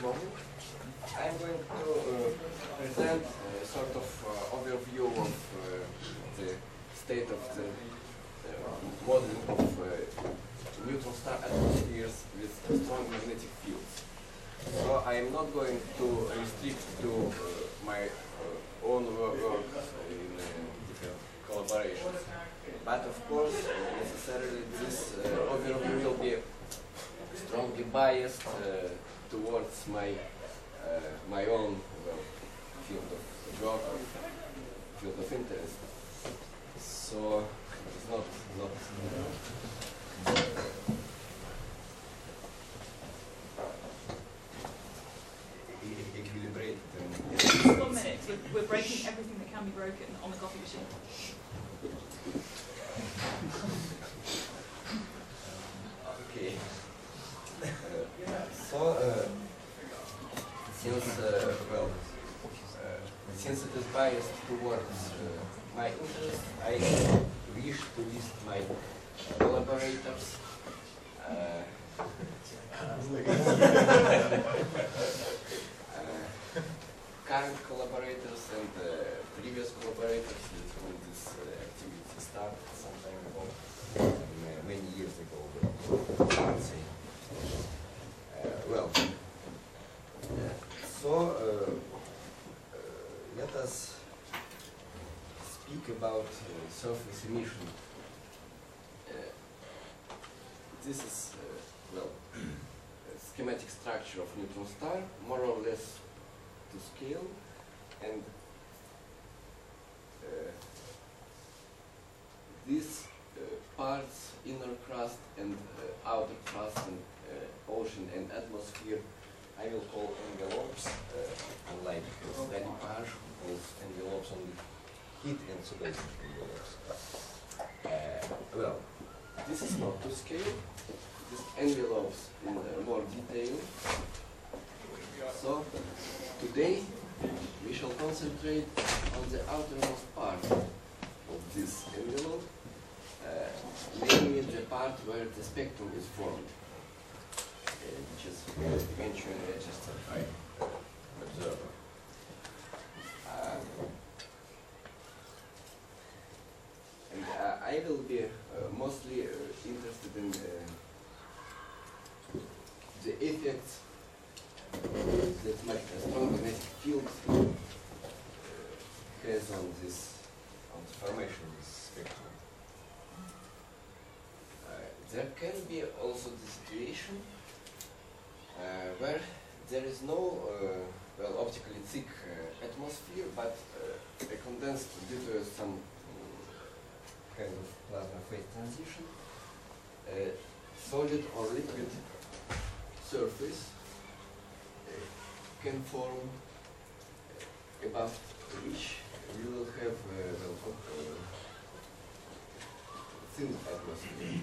moment. I'm going to present a sort of overview of the state of the modeling of neutron star atmospheres with strong magnetic fields. So I am not going to restrict to my own work in different collaborations. But of course, necessarily this overview will be strongly biased towards my my own field of work, field of interest. So it's not equilibrated. 1 minute. We're breaking everything that can be broken on the coffee machine. Okay. Since it is biased towards my interest, I wish to list my collaborators. Current collaborators and previous collaborators with whom this activity started some time ago, many years ago, I would say. Let us speak about surface emission. This is a schematic structure of neutron star, more or less to scale, and these parts, inner crust and outer crust and ocean and atmosphere, I will call envelopes, unlike steady page, who calls envelopes only heat and subatomic envelopes. This is not to scale. These envelopes in more detail. So today we shall concentrate on the outermost part of this envelope, namely the part where the spectrum is formed, which is eventually registered by observer. And I will be mostly interested in the effects that my strong magnetic field has on the formation of this spectrum. There can be also the situation where there is no optically thick atmosphere, but a condensed due to some kind of plasma phase transition, solid or liquid surface can form above which we will have thin atmosphere.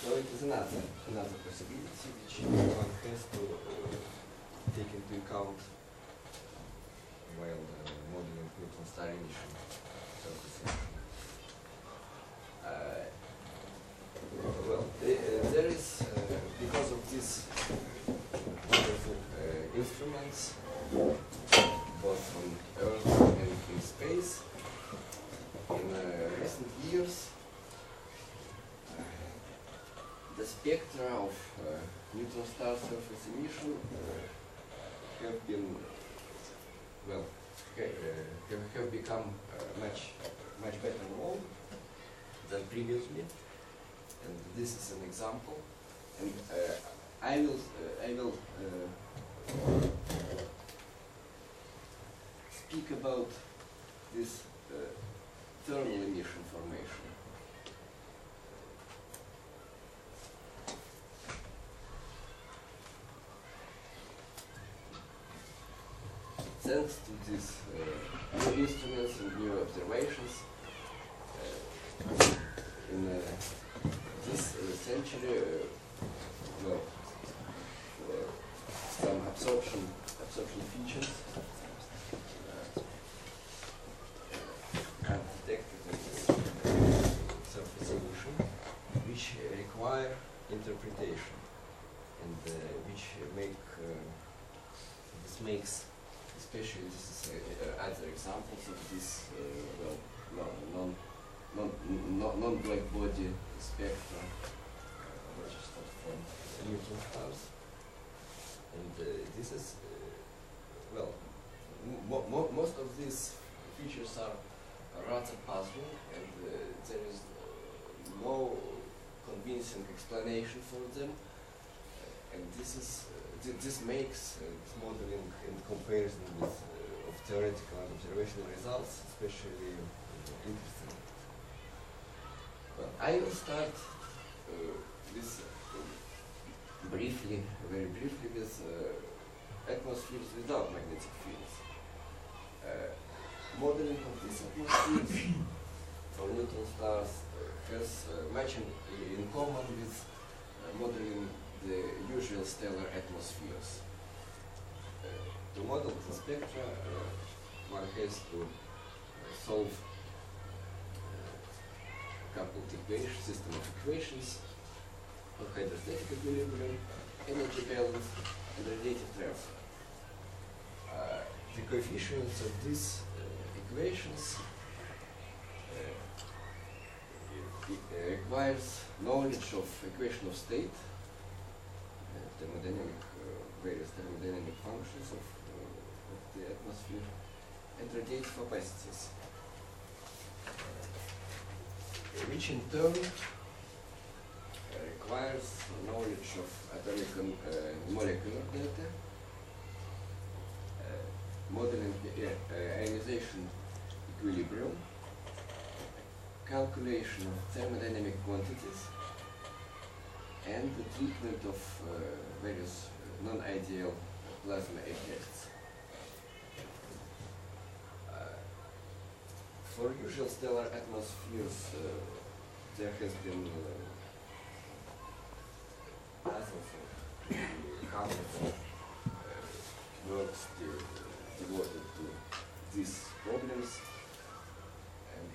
So it is another possibility which one has to take into account while modeling neutron star emission surface emission. There is, because of these wonderful instruments, both on Earth and in space, in recent years, the spectra of neutron star surface emission have been, have become much better known than previously, and this is an example. And I will speak about this thermal emission formation. Thanks to these new instruments and new observations, in this century, some absorption features are detected in this surface emission, which require interpretation. and which makes, especially this is other examples of this non-black body spectra registered from neutron stars, and this is most of these features are rather puzzling, and there is no convincing explanation for them, and this makes modeling in comparison with of theoretical and observational results especially interesting. Well, I will start with very briefly with atmospheres without magnetic fields. Modeling of these atmospheres for neutron stars has much in common with modeling the usual stellar atmospheres. To model the spectra, one has to solve a coupled system of equations for hydrostatic equilibrium, energy balance, and radiative transfer. The coefficients of these equations requires knowledge of equation of state, various thermodynamic functions of the atmosphere, and radiative opacities, which in turn requires knowledge of atomic and molecular data, modeling ionization equilibrium, calculation of thermodynamic quantities, and the treatment of various non-ideal plasma effects. For usual stellar atmospheres, there has been dozens of hundreds of works devoted to these problems, and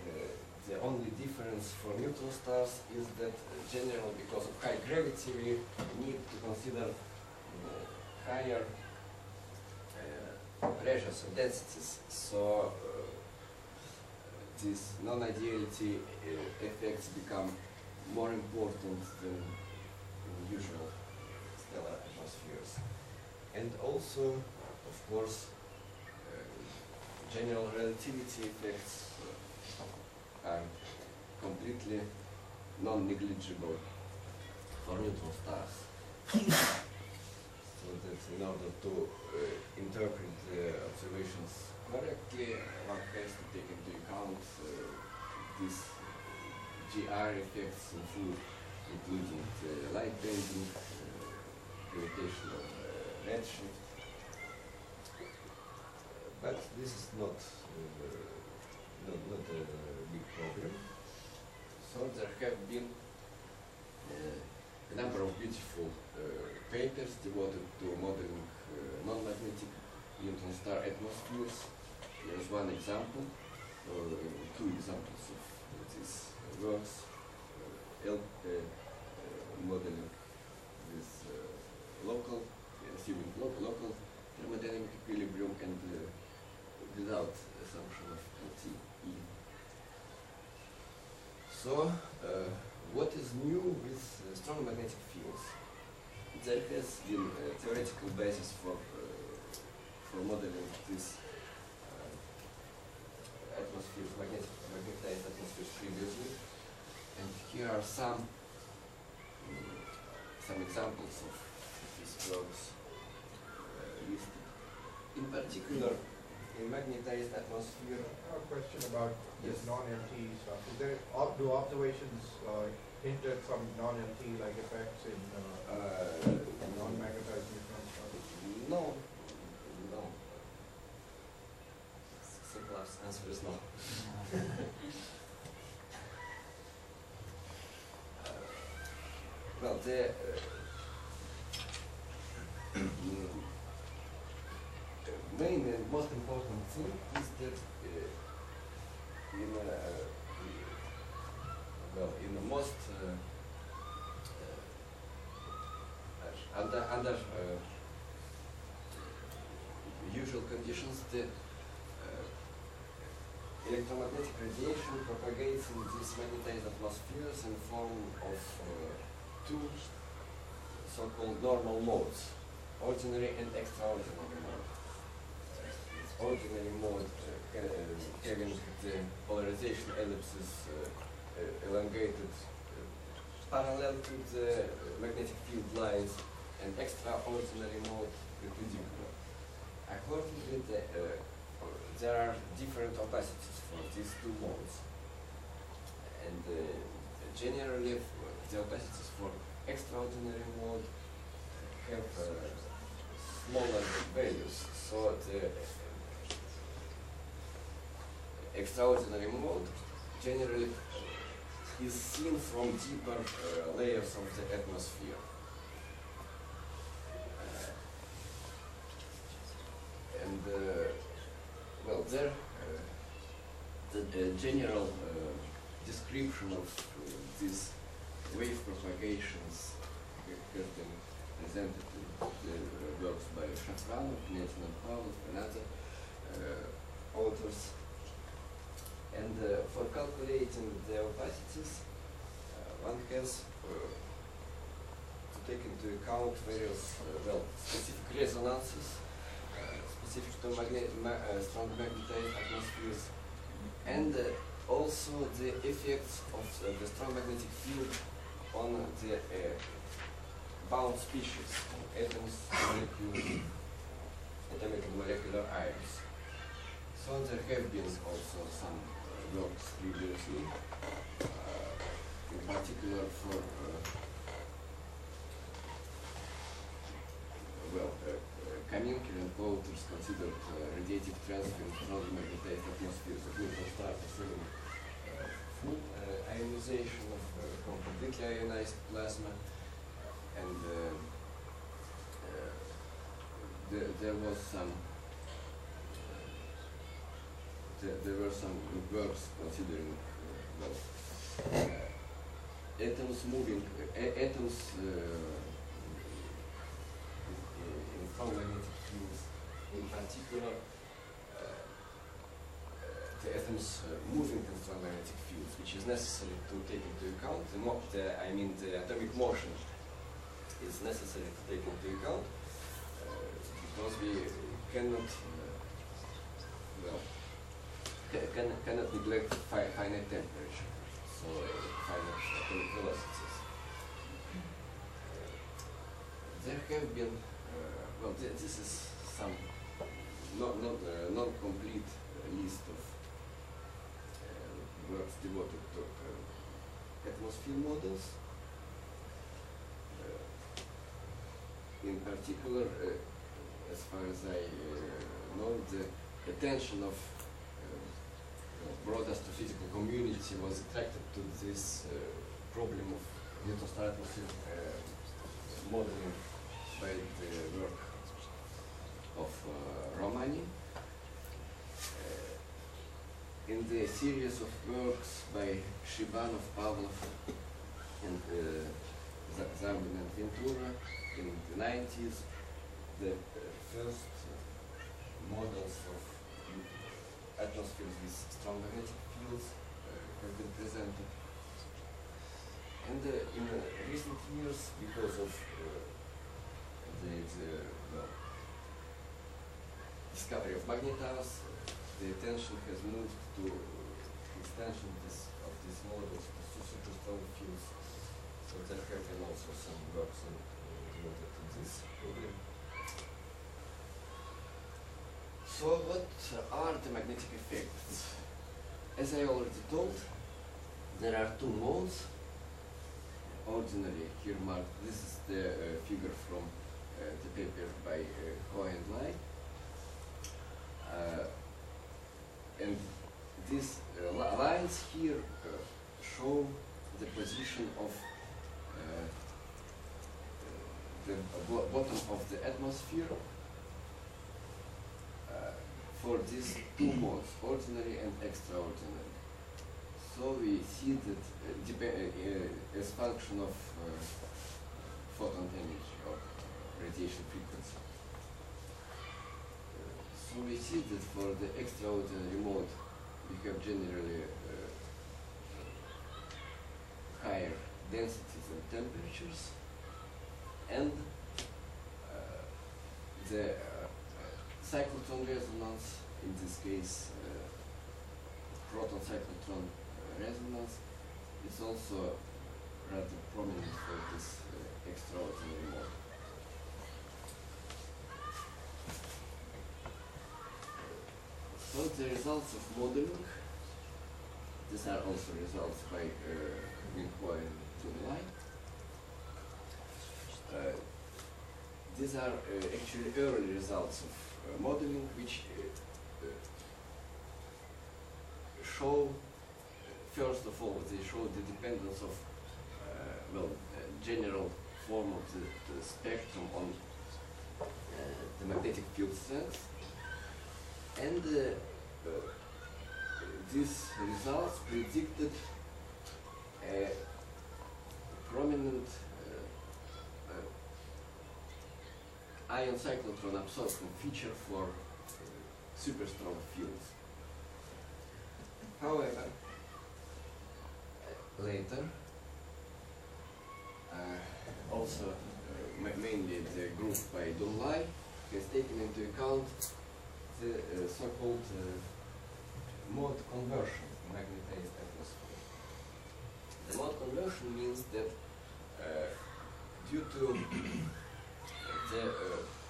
the only difference for neutron stars is that generally, because of high gravity, we need to consider higher pressures and densities. So these non-ideality effects become more important than in usual stellar atmospheres. And also, of course, general relativity effects are completely non-negligible for neutron stars. So that in order to interpret the observations correctly, one has to take into account these GR effects in full, including light bending, gravitational redshift. But this is not a big problem. So there have been a number of beautiful papers devoted to modeling non-magnetic neutron star atmospheres. There is one example, two examples of these works, modeling with assuming local thermodynamic equilibrium and without assumption of LTE. So, what is new with strong magnetic fields? There has been a theoretical basis for modeling these atmospheres, magnetized atmospheres previously, and here are some examples of these works listed. In particular, in magnetized atmosphere. A question about this Yes. non-LT stuff. Is there do observations hint at some non-LT like effects in non-magnetized neutron stars? No. Simple answer is no. Well, the main and most important thing is that in the most under usual conditions, the electromagnetic radiation propagates in these magnetized atmospheres in form of two so-called normal modes, ordinary and extraordinary mode. Ordinary mode having the polarization ellipses elongated parallel to the magnetic field lines, and extraordinary mode perpendicular. Accordingly, there are different opacities for these two modes, and generally the opacities for extraordinary mode have smaller values, so the extraordinary mode generally is seen from deeper layers of the atmosphere. Well, there the general description of these wave propagations has been presented in the works by Shafranov, Knetin and Pavlov, and other authors. And for calculating the opacities, one has to take into account various specific resonances specific to strong magnetized atmospheres, and also the effects of the strong magnetic field on the bound species, atoms, molecules, atomic and molecular ions. So there have been also some works previously, in particular for Kaminkin and co-authors considered radiative transfer in strong magnetized atmospheres of neutron stars assuming full ionization of completely ionized plasma, and there was some there were some works considering atoms moving atoms in strong magnetic fields, in particular the atoms moving in strong magnetic fields, which is necessary to take into account the atomic motion is necessary to take into account because we cannot cannot neglect finite temperature, so finite atomic velocities. There have been this is some non-complete list of works devoted to atmosphere models. In particular, as far as I know, the attention of broad astrophysical community was attracted to this problem of neutron star atmosphere modeling by the work of Romani. In the series of works by Shibanov, Pavlov, and Zarbin and Ventura in the 90s, the first models of atmospheres with strong magnetic fields have been presented. And in recent years, because of the discovery of magnetars, the attention has moved to extension of these models to super strong fields. So there have been also some works devoted to this problem. So what are the magnetic effects? As I already told, there are two modes. Ordinary, here marked, this is the figure from the paper by Ho and Lai. And these lines here show the position of the bottom of the atmosphere for these two modes, ordinary and extraordinary. So we see that as function of photon energy or radiation frequency. So we see that for the extraordinary mode, we have generally higher densities and temperatures, and the cyclotron resonance, in this case proton cyclotron resonance, is also rather prominent for this extraordinary mode. So the results of modeling, these are also results by Minhua and Tunlai. These are actually early results of modeling, which show, first of all, they show the dependence of general form of the spectrum on the magnetic field strength, and these results predicted a prominent ion cyclotron absorption feature for super strong fields. However, later, also mainly the group by Dunlai has taken into account the so-called mode conversion in magnetized atmosphere. The mode conversion means that due to the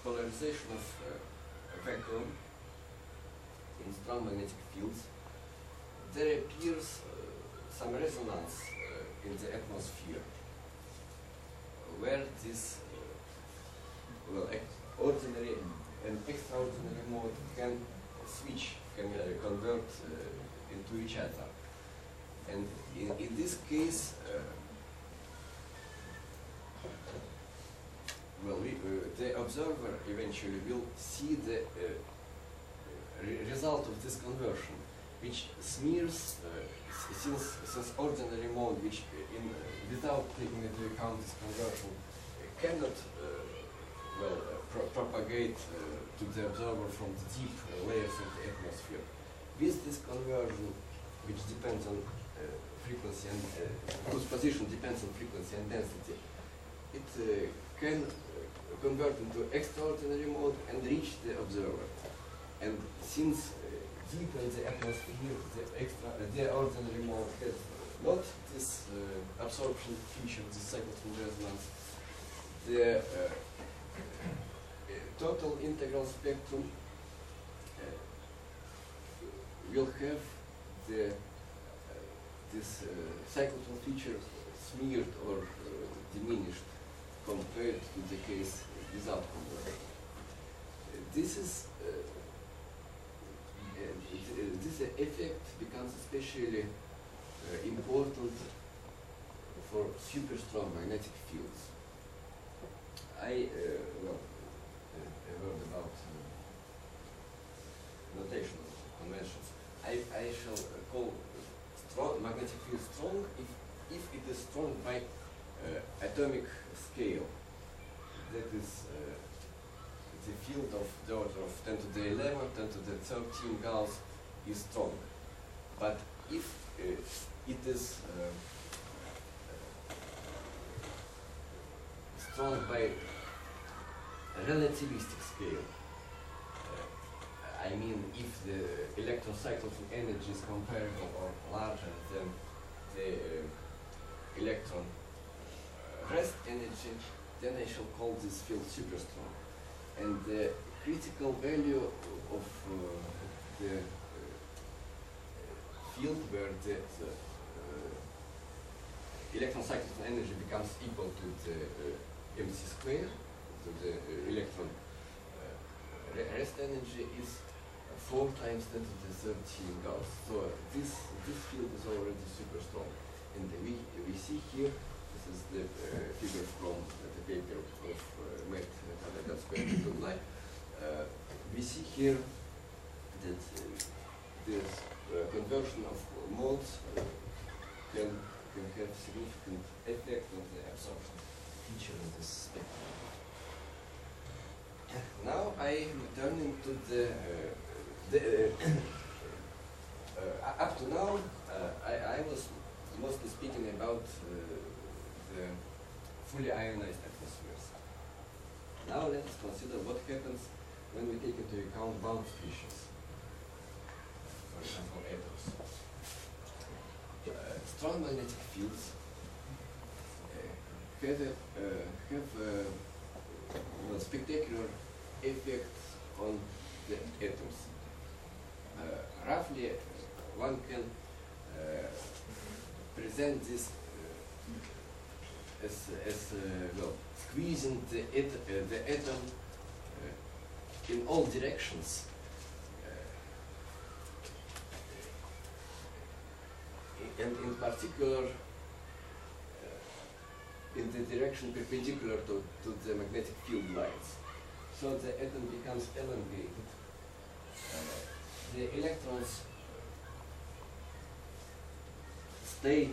polarization of vacuum in strong magnetic fields, there appears some resonance in the atmosphere, where this ordinary and extraordinary mode can switch, can convert into each other. And in this case, the observer eventually will see the result of this conversion, which smears, since ordinary mode, which without taking into account this conversion, cannot propagate to the observer from the deep layers of the atmosphere. With this conversion, which depends on frequency and whose position depends on frequency and density, it can convert into extraordinary mode and reach the observer. And since deep in the atmosphere, the ordinary mode has not this absorption feature, this cyclotron resonance, the total integral spectrum will have this cyclotron feature smeared or diminished compared to the case without conversion. This effect becomes especially important for super strong magnetic fields. I heard about notational conventions. I shall call strong magnetic field strong if it is strong by atomic scale. That is the field of the order of 10 to the 11, 10 to the 13 Gauss is strong. But if it is strong by relativistic scale, I mean if the electron cyclotron energy is comparable or larger than the electron rest energy, then I shall call this field super strong. And the critical value of the field where the electron cyclotron energy becomes equal to the mc square, to the electron rest energy, is 4 times 10 to the 13 Gauss. So this field is already super strong. And we see here, this is the figure from the paper of Matt Dunlai. We see here that this conversion of modes can have significant effect on the absorption feature of this spectrum. I am turning to up to now I was mostly speaking about the fully ionized atmospheres. Now let us consider what happens when we take into account bound species, for example atoms. Strong magnetic fields have a spectacular effect on the atoms. Roughly, one can present this as well, squeezing the atom in all directions. And in particular, in the direction perpendicular to the magnetic field lines. So the atom becomes elongated. The electrons stay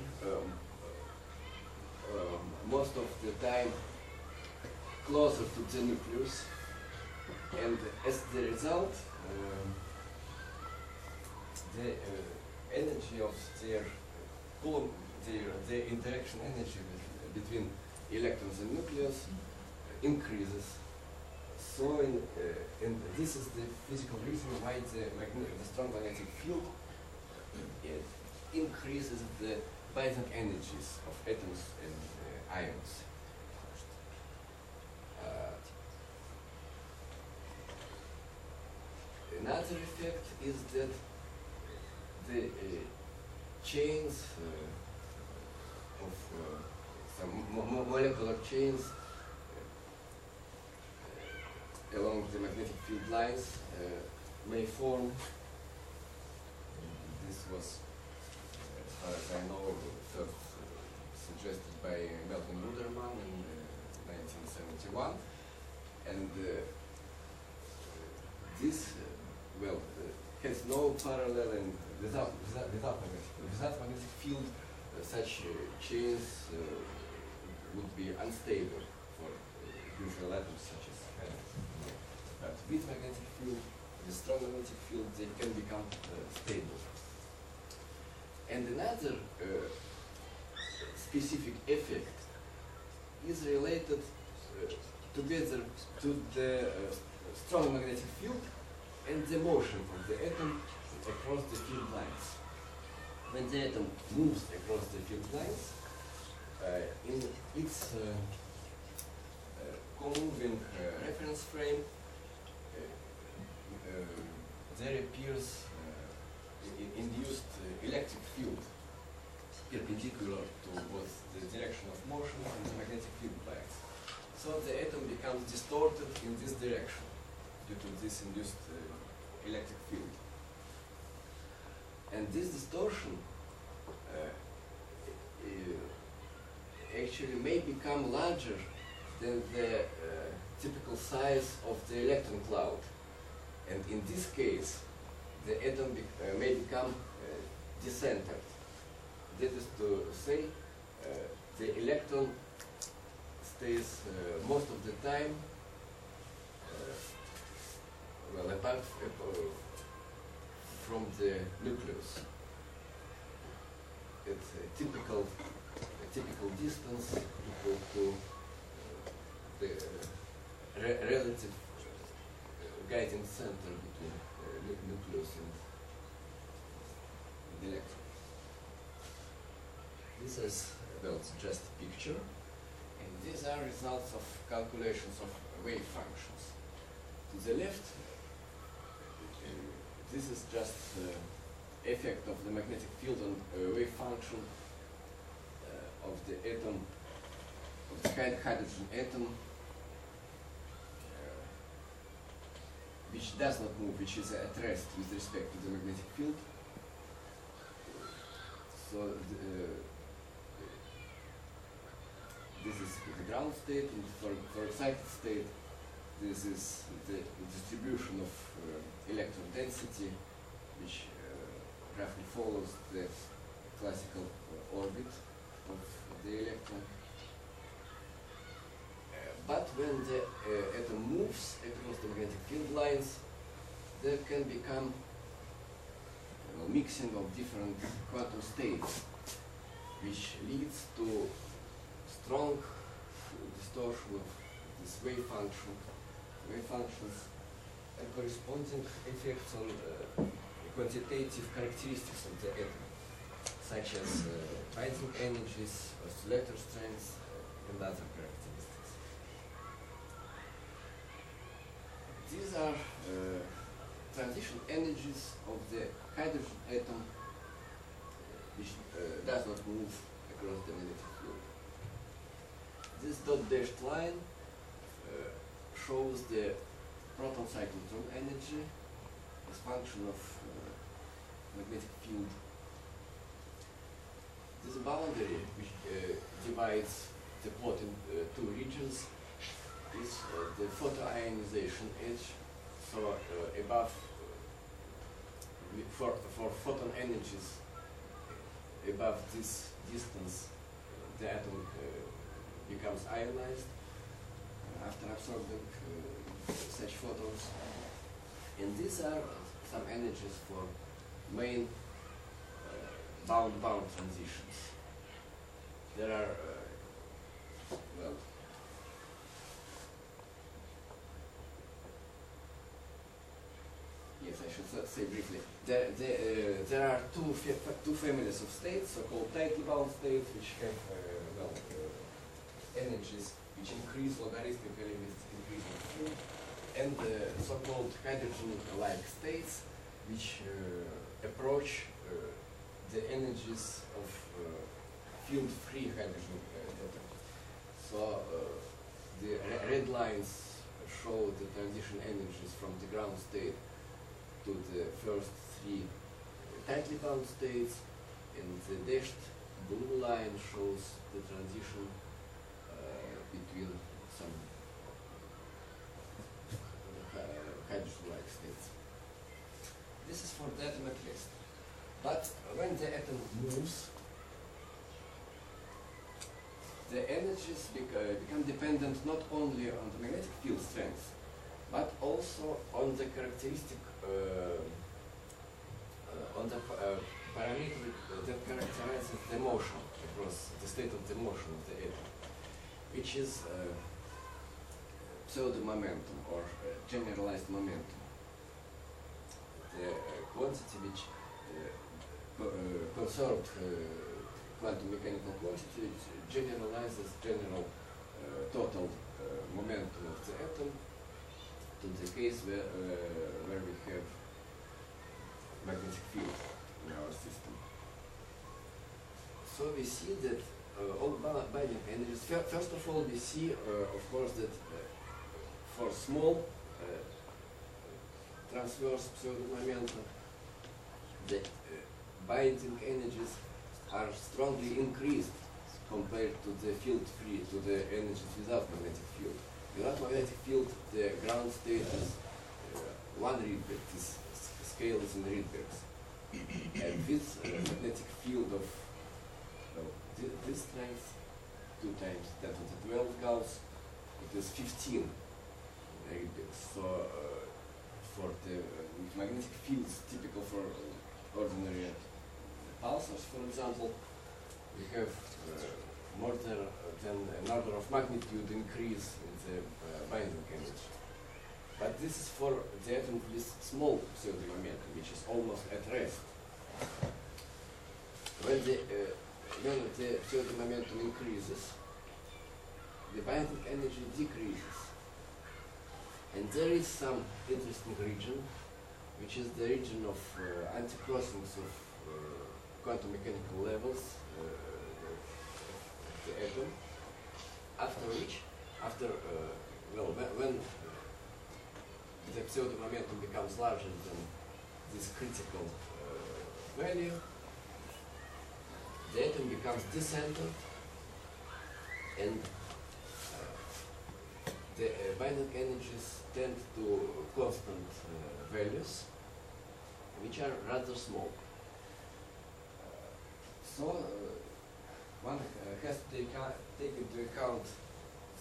most of the time closer to the nucleus, and as the result, the energy of their Coulomb, the interaction energy between electrons and nucleus increases. So, and this is the physical reason why the strong magnetic field increases the binding energies of atoms and ions. Another effect is that the chains of some molecular chains along the magnetic field lines may form. This was, as far as I know, first suggested by Melton Luderman in 1971, and this has no parallel, and without magnetic field, such chains would be unstable for usual atoms such as ions. But with magnetic field, the strong magnetic field, they can become stable. And another specific effect is related together to the strong magnetic field and the motion of the atom across the field lines. When the atom moves across the field lines, in its co-moving reference frame, there appears induced electric field perpendicular to both the direction of motion and the magnetic field lines. So the atom becomes distorted in this direction due to this induced electric field. And this distortion actually may become larger than the typical size of the electron cloud. And in this case, the atom may become decentered. That is to say, the electron stays most of the time apart from the nucleus at a typical distance equal to the relative guiding center between nucleus and the electron. This is just a picture, and these are results of calculations of wave functions. To the left, this is just the effect of the magnetic field on wave function of the atom, of the hydrogen atom, which does not move, which is at rest with respect to the magnetic field. So this is the ground state, and for excited state, this is the distribution of electron density, which roughly follows the classical orbit of the electron. But when the atom moves across the magnetic field lines, there can become mixing of different quantum states, which leads to strong distortion of this wave functions, and corresponding effects on quantitative characteristics of the atom, such as binding energies, oscillator strengths, and other characteristics. These are transition energies of the hydrogen atom, which does not move across the magnetic field. This dot-dashed line shows the proton cyclotron energy as function of magnetic field. This boundary, which divides the plot in two regions, is the photoionization edge. So above, for photon energies above this distance, the atom becomes ionized after absorbing such photons. And these are some energies for main bound-bound transitions. There are, well, yes, I should say briefly. There are two families of states, so-called tightly bound states, which have energies which increase logarithmically with increasing field, and so-called hydrogen-like states, which approach the energies of field-free hydrogen atom. So the red lines show the transition energies from the ground state to the first three tightly bound states, and the dashed blue line shows the transition between some hydrogen-like states. This is for the atom at rest. But when the atom moves, the energies become dependent not only on the magnetic field strength, but also on the characteristic, on the parameter that characterizes the motion across the state of the motion of the atom, which is pseudo-momentum or generalized momentum. The quantity which conserved quantum mechanical quantity which generalizes general total momentum of the atom to the case where we have magnetic field in our system. So we see that all binding energies, first of all we see of course that for small transverse pseudo-momenta the binding energies are strongly increased compared to the field-free, to the energies without magnetic field. Without magnetic field, the ground state is 1 Rydberg, this scale is in Rydbergs. And with magnetic field of this strength, 2 times 10 to the 12 Gauss, it is 15 Rydbergs. So for the magnetic fields typical for ordinary pulsars, for example, we have more than an order of magnitude increase in the binding energy. But this is for the atom with small pseudo-momentum, which is almost at rest. When the pseudo-momentum increases, the binding energy decreases. And there is some interesting region, which is the region of anti-crossings of quantum mechanical levels of the atom, after which, when the pseudo-momentum becomes larger than this critical value, the atom becomes decentered, and the binding energies tend to constant values, which are rather small. So one has to take into account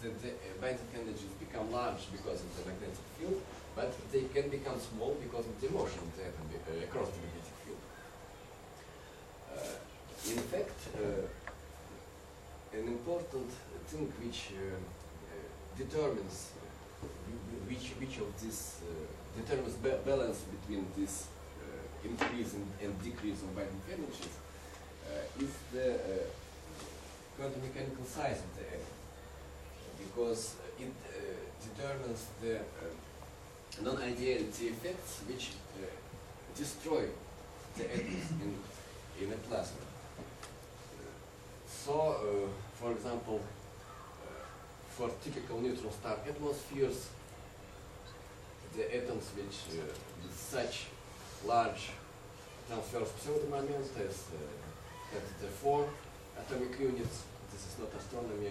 the binding energies become large because of the magnetic field, but they can become small because of the motion of the atom across the magnetic field. In fact, an important thing which determines which of this determines balance between this increase and decrease of binding energies is the quantum mechanical size of the atom, because it determines the non-ideality effects which destroy the atoms in a plasma. So, for example, for typical neutron star atmospheres, the atoms which with such large transverse pseudo-moment as the 4 atomic units. This is not astronomy,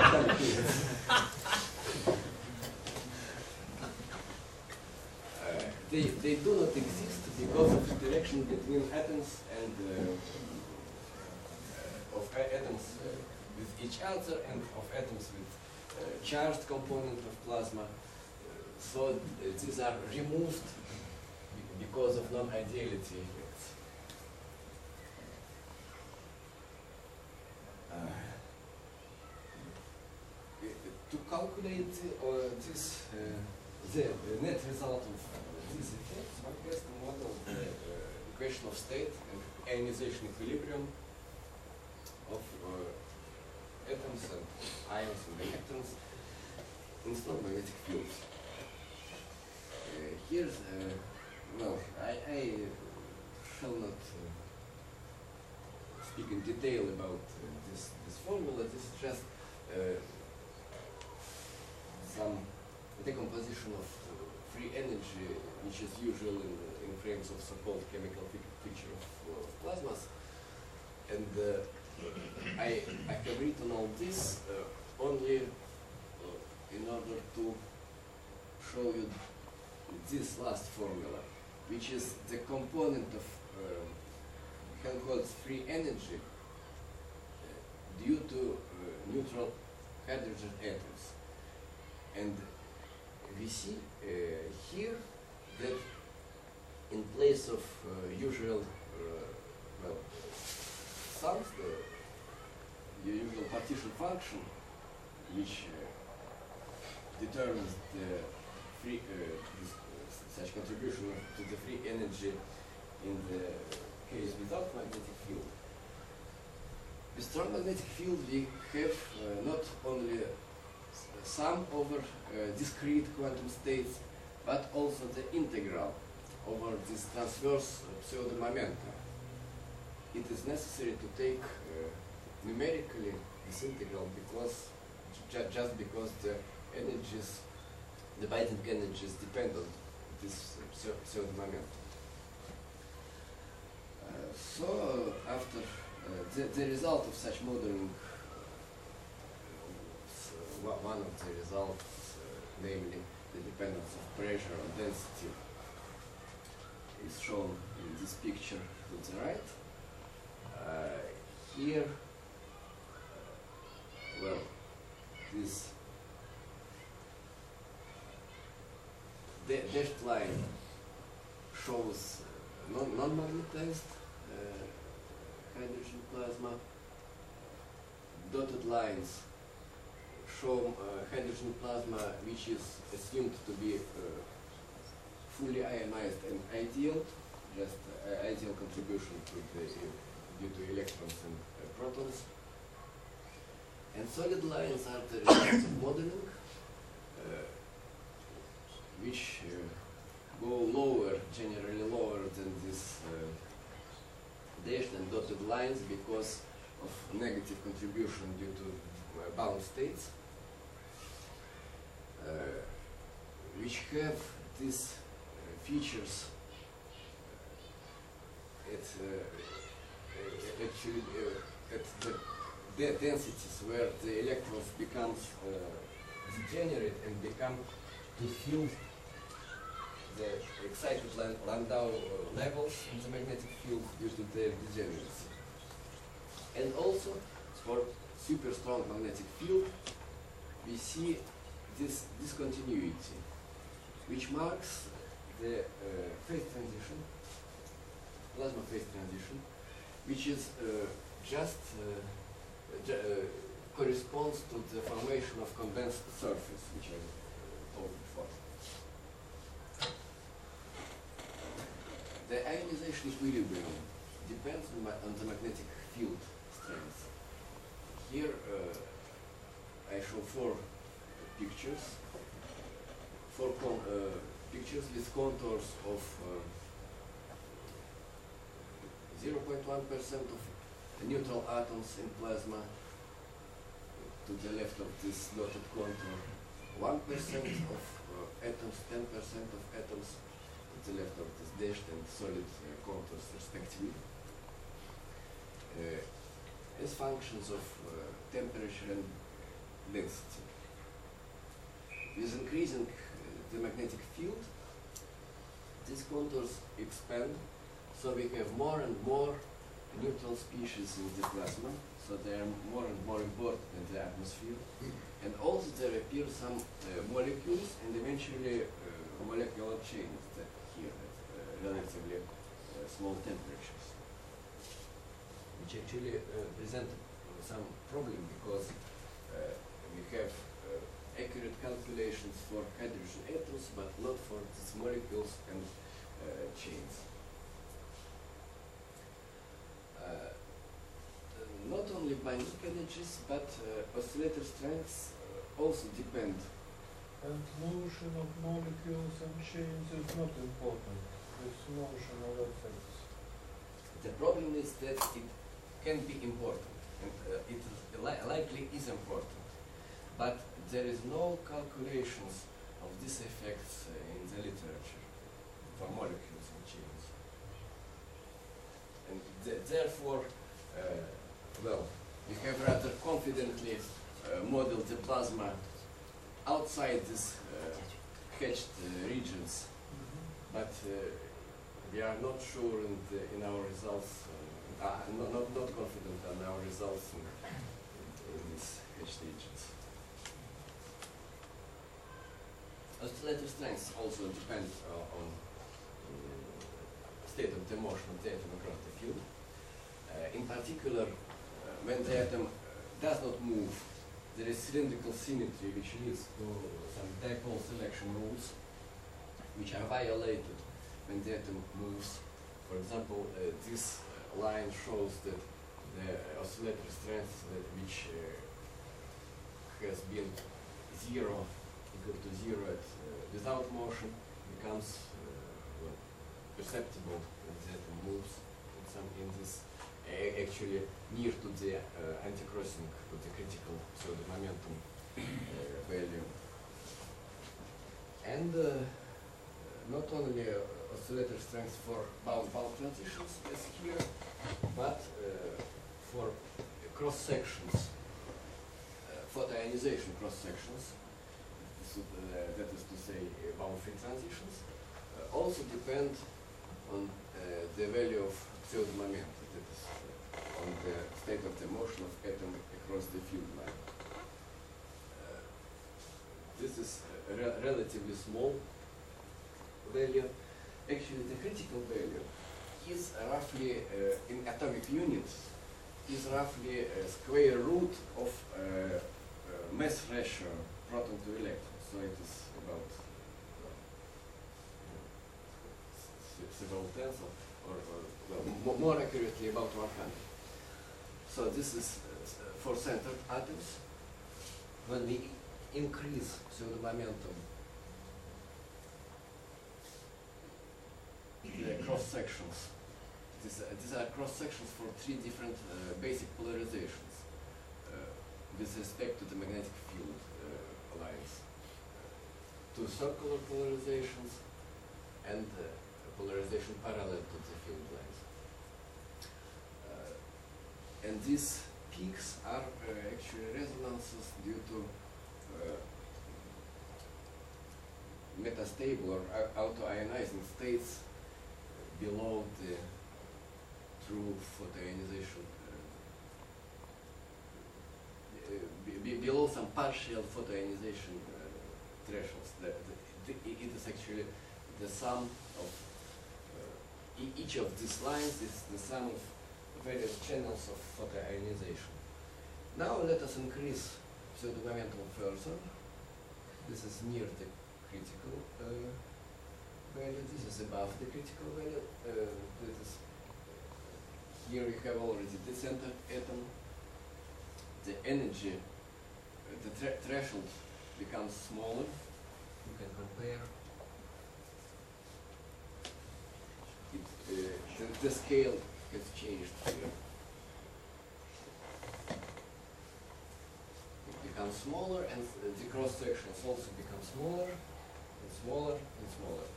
atomic units. They do not exist because of interaction between atoms and of atoms with each other and of atoms with charged component of plasma. So these are removed because of non-ideality effects. To calculate this, the net result of these effects, one has to model the equation of state and ionization equilibrium of atoms and ions and electrons in strong magnetic fields. Here's, well, I shall not speak in detail about this formula. This is just some decomposition of free energy, which is usual in frames of so-called chemical picture of plasmas. And I have written all this only in order to show you this last formula, which is the component of Helmholtz free energy due to neutral hydrogen atoms. And we see here that in place of usual well, sums, the usual partition function, which determines the free such contribution to the free energy in the case without magnetic field. With strong magnetic field, we have not only sum over discrete quantum states, but also the integral over this transverse pseudo-momenta. It is necessary to take numerically this integral because just because the energies, the binding energies depend on this pseudo-momenta. So after the result of such modeling, one of the results, namely the dependence of pressure on density, is shown in this picture to the right. Here, well, this dashed line shows non-magnetized hydrogen plasma. Dotted lines show hydrogen plasma which is assumed to be fully ionized and ideal, just ideal contribution to the, due to electrons and protons. And solid lines are the results of modeling, which go lower, generally lower than this dashed and dotted lines because of negative contribution due to bound states, which have these features at the densities where the electrons becomes degenerate and become to fill the excited Landau levels in the magnetic field due to their degeneracy. And also for super strong magnetic field, we see this discontinuity, which marks the phase transition, plasma phase transition, which is corresponds to the formation of condensed surface, which I told before. The ionization equilibrium depends on the magnetic field strength. Here I show four pictures with contours of 0.1% of neutral atoms in plasma to the left of this dotted contour, 1% of atoms, 10% of atoms to the left of this dashed and solid contours respectively, as functions of temperature and density. With increasing the magnetic field, these contours expand, so we have more and more neutral species in the plasma, so they are more and more important in the atmosphere. And also there appear some molecules and eventually molecular chains that here at relatively small temperatures, which actually present some problem because we have accurate calculations for hydrogen atoms, but not for these molecules and chains. Not only binding energies, but oscillator strengths also depend. And motion of molecules and chains is not important. It's motional effects. The problem is that it can be important, and it likely is important, but there is no calculations of these effects in the literature for molecules and chains. And therefore, we have rather confidently modeled the plasma outside these hatched regions, but we are not sure in our results, not confident in our results in these hatched regions. Oscillator strengths also depend on state of the motion of the atom across the field. In particular, when the atom does not move, there is cylindrical symmetry which leads to some dipole selection rules which are violated when the atom moves. For example, this line shows that the oscillator strength which has been equal to zero without motion becomes perceptible when the atom moves in this actually near to the anti-crossing, to the critical pseudo-momentum value. And not only oscillator strength for bound-bound transitions as here, but for cross-sections, photoionization cross-sections, that is to say bound-free transitions, also depend on the value of pseudo-momentum, that is on the state of the motion of atom across the field line. This is a relatively small value. Actually, the critical value is roughly, in atomic units, is roughly a square root of mass ratio proton to electron. So it is about several tens or more accurately about 100. So this is for centered atoms. When we increase pseudo-momentum, the cross-sections, these are cross-sections for three different basic polarizations with respect to the magnetic field lines. Two circular polarizations and polarization parallel to the field lines. And these peaks are actually resonances due to metastable or auto-ionizing states below the true photoionization below some partial photoionization thresholds. It is actually the sum of each of these lines is the sum of various channels of photoionization. Now let us increase pseudo-momentum further. This is near the critical value. This is above the critical value. This is here we have already the center atom. The energy, the threshold becomes smaller. You can compare. The scale has changed here. It becomes smaller, and the cross sections also become smaller and smaller and smaller.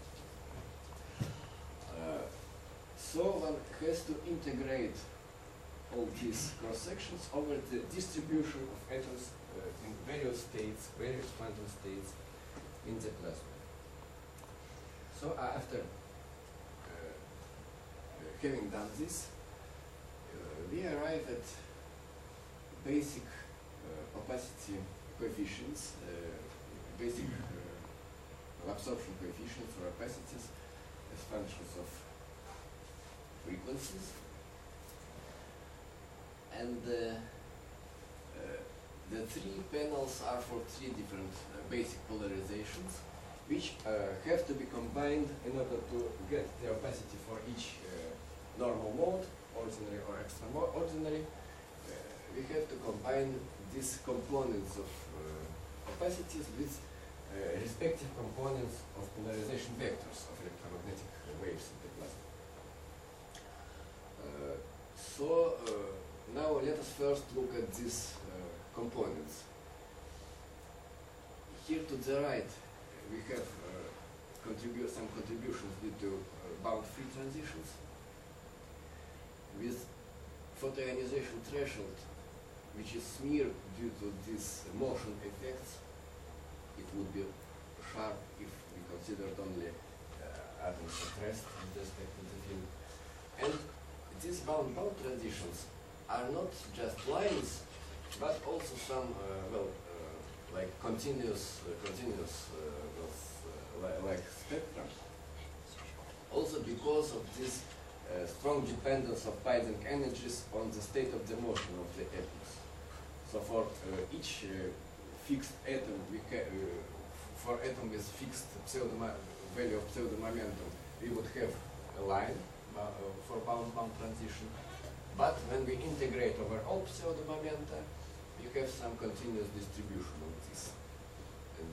So one has to integrate all these cross sections over the distribution of atoms in various states, various quantum states in the plasma. So after having done this, we arrive at basic opacity coefficients, basic absorption coefficients or opacities as functions of frequencies. And the three panels are for three different basic polarizations, which have to be combined in order to get the opacity for each normal mode, ordinary or extraordinary. We have to combine these components of opacities with respective components of polarization vectors of electromagnetic waves in the plasma. Now let us first look at these components. Here to the right we have some contributions due to bound-free transitions. With photoionization threshold, which is smeared due to these motion effects, it would be sharp if we considered only atoms at rest with respect to the field. And these bound-bound transitions are not just lines, but also some, like continuous like spectra. Also because of this strong dependence of binding energies on the state of the motion of the atoms. So for each fixed atom, for atom with fixed value of pseudo-momentum, we would have a line for bound-bound transition. But when we integrate over all pseudo-momenta, you have some continuous distribution of this. And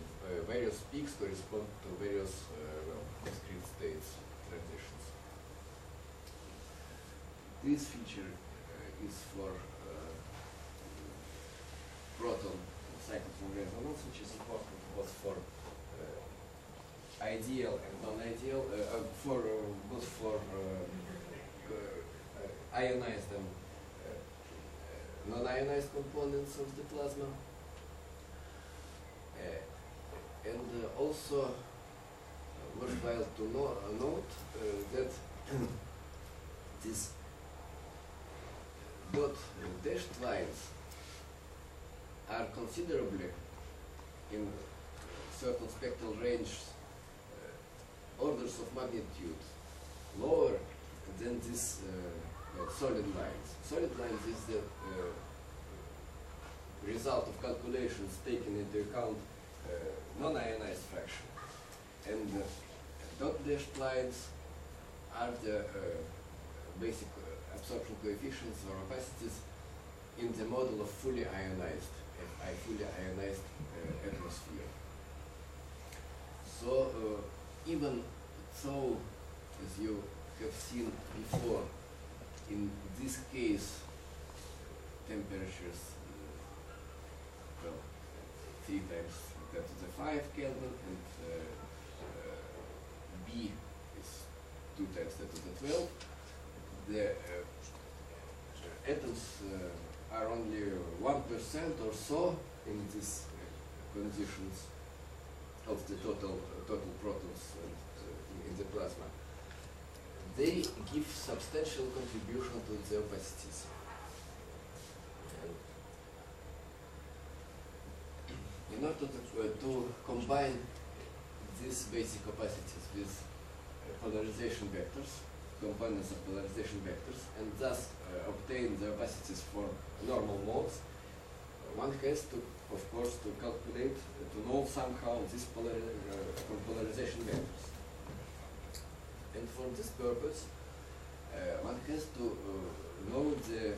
various peaks correspond to various discrete states transitions. This feature is for proton cyclotron resonance, which is important both for ideal and non-ideal, both for ionized and non-ionized components of the plasma. And also worthwhile to note that these dot dashed lines are considerably in certain spectral range orders of magnitude lower than these solid lines. Solid lines is the result of calculations taking into account non-ionized fraction. And dot dashed lines are the basic absorption coefficients or opacities in the model of fully ionized atmosphere. So even though, as you have seen before, in this case temperatures 3 times 10 to the 5 Kelvin, and B is 2 times 10 to the 12. The atoms are only 1% or so in these conditions of the total protons in the plasma. They give substantial contribution to the opacities. in order to combine these basic opacities with polarization vectors, components of polarization vectors, and thus obtain the opacities for normal modes, one has to, of course, to calculate, to know somehow these polarization vectors. And for this purpose, one has to know the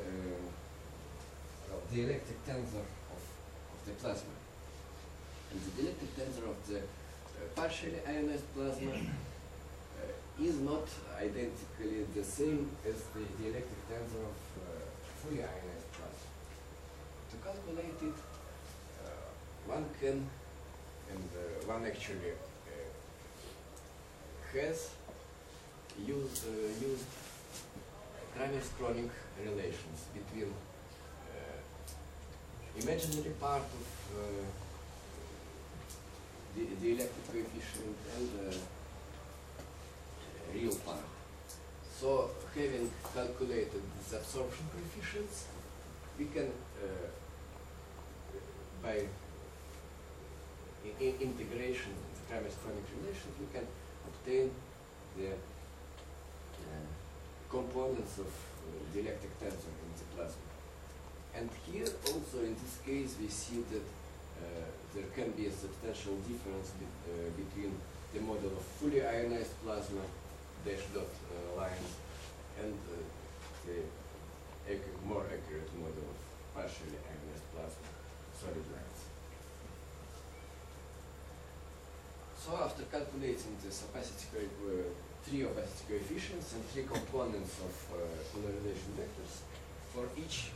electric tensor of the plasma. And the electric tensor of the partially ionized plasma is not identically the same as the electric tensor of fully ionized plasma. To calculate it, one can, and one actually has used Kramers-Kronig relations between imaginary part of the electric coefficient and real part. So, having calculated these absorption coefficients, we can, by integration of the Kramers-Kronig relations, we can obtain the components of the electric tensor in the plasma. And here also in this case we see that there can be a substantial difference between the model of fully ionized plasma dash dot lines and the more accurate model of partially ionized plasma solid lines. So after calculating this opacity three opacity coefficients and three components of polarization vectors, for each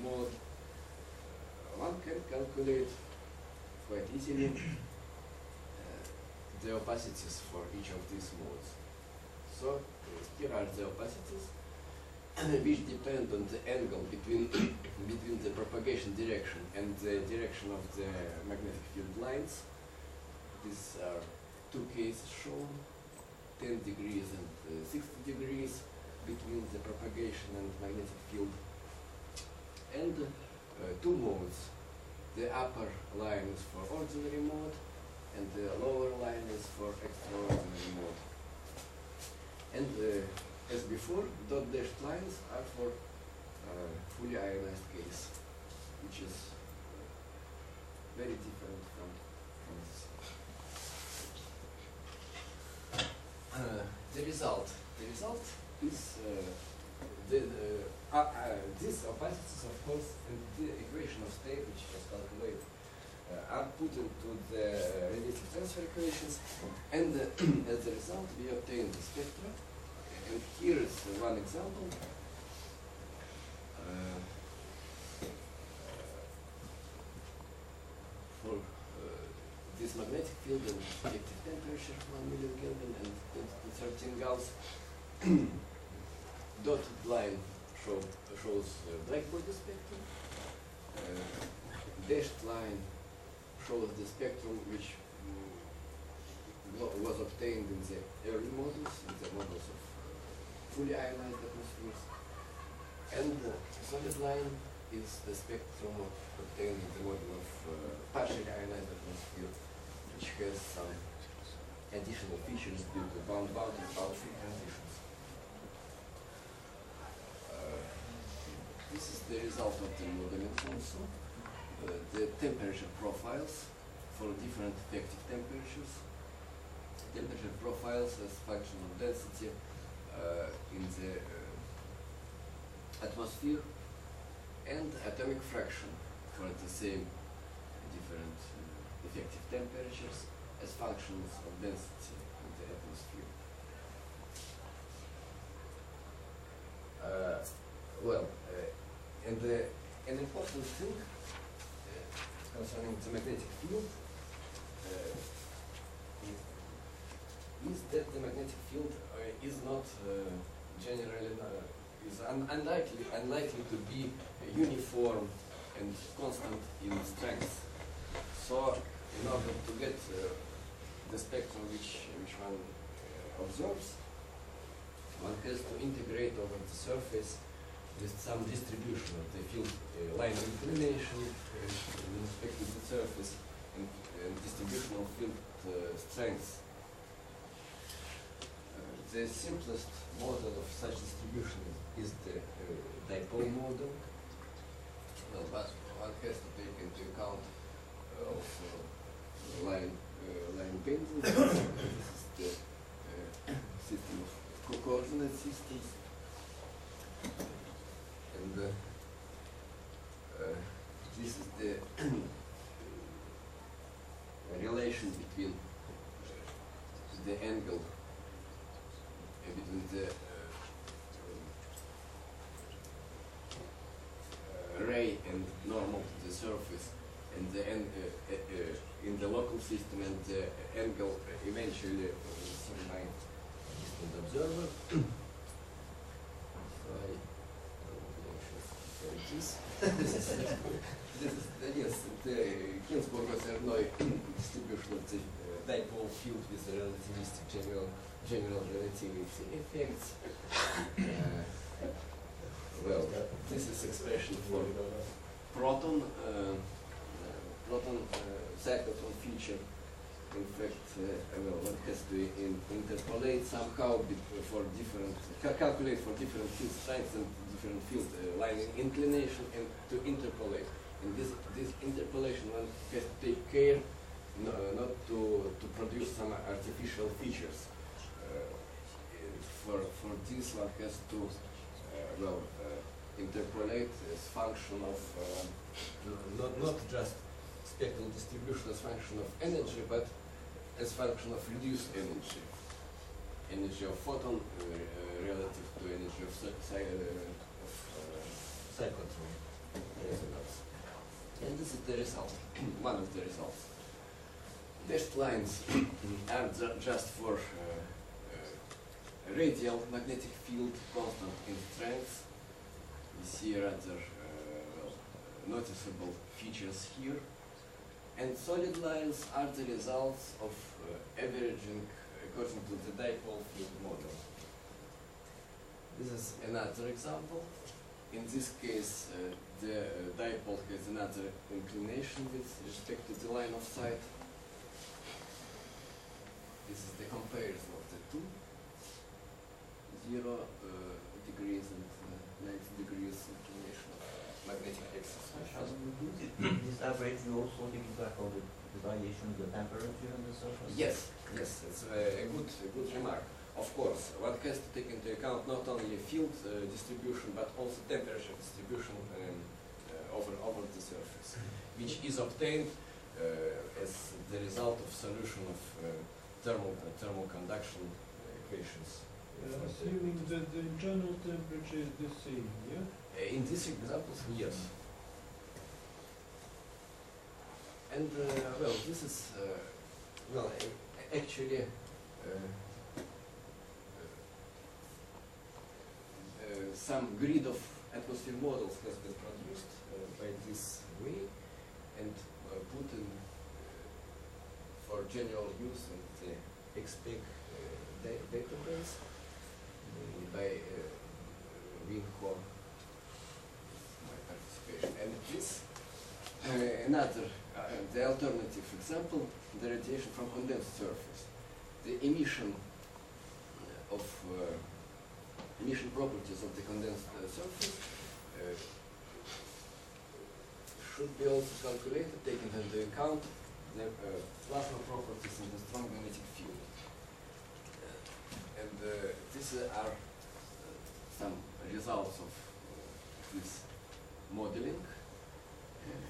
mode one can calculate quite easily the opacities for each of these modes. So here are the opacities which depend on the angle between the propagation direction and the direction of the magnetic field lines. These are two cases shown, 10 degrees and 60 degrees between the propagation and magnetic field. And two modes. The upper line is for ordinary mode and the lower line is for extraordinary mode. And as before, dot dashed lines are for fully ionized case, which is very different from this. The result is these opacities, of course, and the equation of state, which was calculated, are put into the radiative transfer equations, and as a result, we obtain the spectra. And here is one example. For this magnetic field and effective temperature, 1 million Kelvin and 13 Gauss. Dotted line shows black body spectrum. Dashed line shows the spectrum which was obtained in the early models, in the models of fully ionized atmospheres. And the solid line is the spectrum obtained in the model of partially ionized atmosphere, which has some additional features due to bound and bound-free transitions. This is the result of the modeling also. The temperature profiles for different effective temperatures. Temperature profiles as function of density in the atmosphere, and atomic fraction for the same different effective temperatures as functions of density in the atmosphere. And an important thing concerning the magnetic field is that the magnetic field is not generally is unlikely to be uniform and constant in strength. So, in order to get the spectrum which one observes, one has to integrate over the surface with some distribution of the field line inclination with respect to the surface and distribution of field strength. The simplest model of such distribution is the dipole model. Well, but one has to take into account of line bending. This is the system of coordinate systems, and this is the relation between the angle between the ray and normal to the surface, and the in the local system, and the angle eventually seen by distant observer. So this is yes, the Kinsberg-Cernoy distribution of the dipole field with the relativistic general relativity effects. Well, this is expression for proton cyclotron feature. In fact, well, one has to interpolate somehow for different, calculate for different field strengths and different field line inclination, and to interpolate. And this interpolation one has to take care not to produce some artificial features. For this one has to interpolate as function of not just spectral distribution as function of energy, but as function of reduced energy of photon relative to energy of cyclotron resonance. And this is the result, one of the results. Dashed lines are just for radial magnetic field constant in strength. We see rather noticeable features here. And solid lines are the results of averaging according to the dipole field model. This is another example. In this case, the dipole has another inclination with respect to the line of sight. This is the comparison of the two. 0 degrees and 90 degrees inclination of magnetic axis. This average, you also take into account the variation of the temperature on the surface? Yes, it's a good remark. Of course, one has to take into account not only field distribution, but also temperature distribution over the surface, which is obtained as the result of solution of thermal conduction equations. Assuming that the internal temperature is the same, yeah? In these examples, yes. And well, this is actually some grid of atmosphere models has been produced by this way and put in for general use in the XPEC database by Winho, my participation. And this another the alternative example, the radiation from condensed surface. The emission of emission properties of the condensed surface should be also calculated, taking into account the plasma properties in the strong magnetic field. And these are some results of this modeling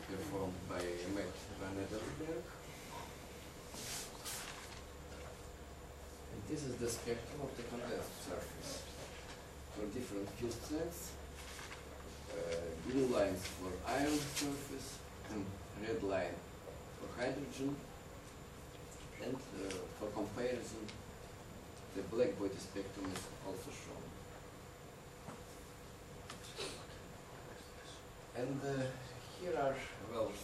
performed by Matt van Edelberg. And this is the spectrum of the condensed surface for different field strengths. Blue lines for iron surface, and red line for hydrogen. And for comparison, the black body spectrum is also shown. And here are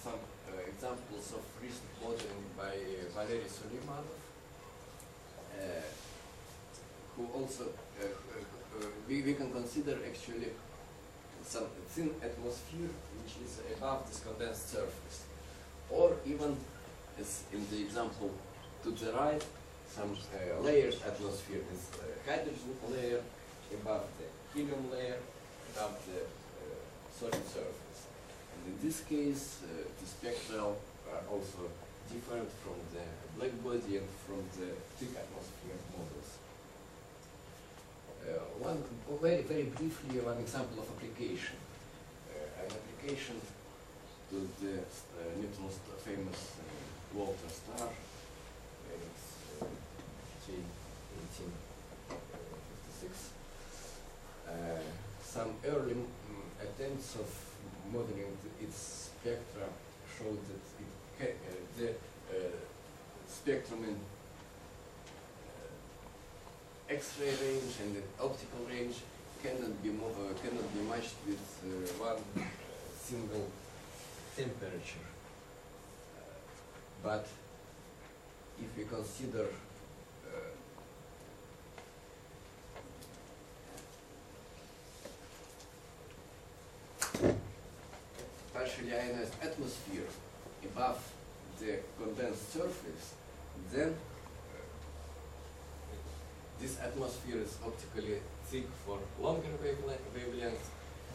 some examples of recent modeling by Valery Suleimanov, who also we can consider actually some thin atmosphere which is above this condensed surface. Or even, as in the example to the right, some layered atmosphere with hydrogen layer above the helium layer, above the solid surface. And in this case, the spectral are also different from the black body and from the thick atmosphere models. Very briefly, one example of application. An application to the neutron's famous Walter star. It's J1856. Some early attempts of modeling its spectra showed that the spectrum in X-ray range and the optical range cannot be matched with one single temperature. But if we consider partially ionized atmosphere above the condensed surface, then this atmosphere is optically thick for longer wavelengths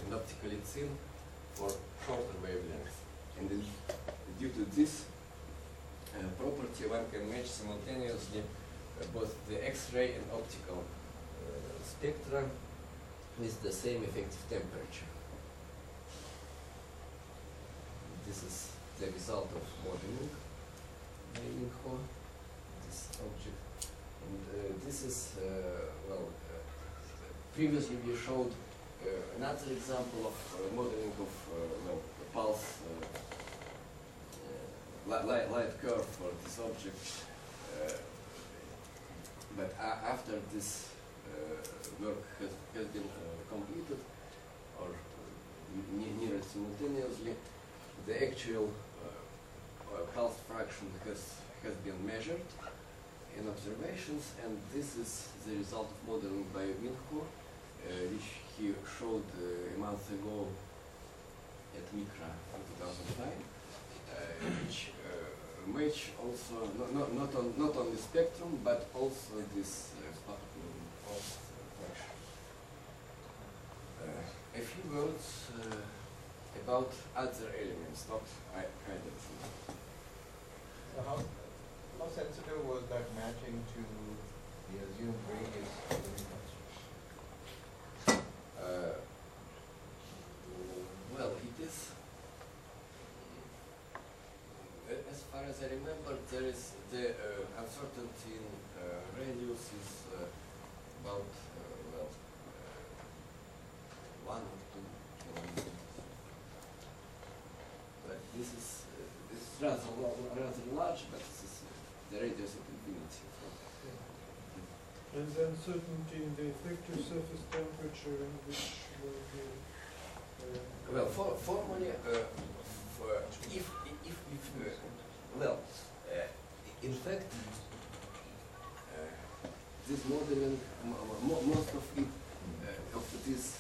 and optically thin for shorter wavelengths. And due to this property, one can match simultaneously both the X-ray and optical spectra with the same effective temperature. This is the result of modeling by Minho, this object. And this is, previously we showed another example of modeling of pulse light curve for this object. But after this work has been completed, or nearly simultaneously, the actual pulse fraction has been measured in observations, and this is the result of modeling by Minho, which he showed a month ago at Micra in 2009, which match also not on the spectrum but also this pulse fraction. A few words about other elements, not hydrogen. So how sensitive was that matching to the assumed radius of the reconstruction? Well, it is, as far as I remember, there is the uncertainty in radius is about 1 or 2 kilometers. But this is rather large, but this is the radius of infinity. And the uncertainty in the effective surface temperature, which will be. Well, formally, in fact, this modeling, most of it, of these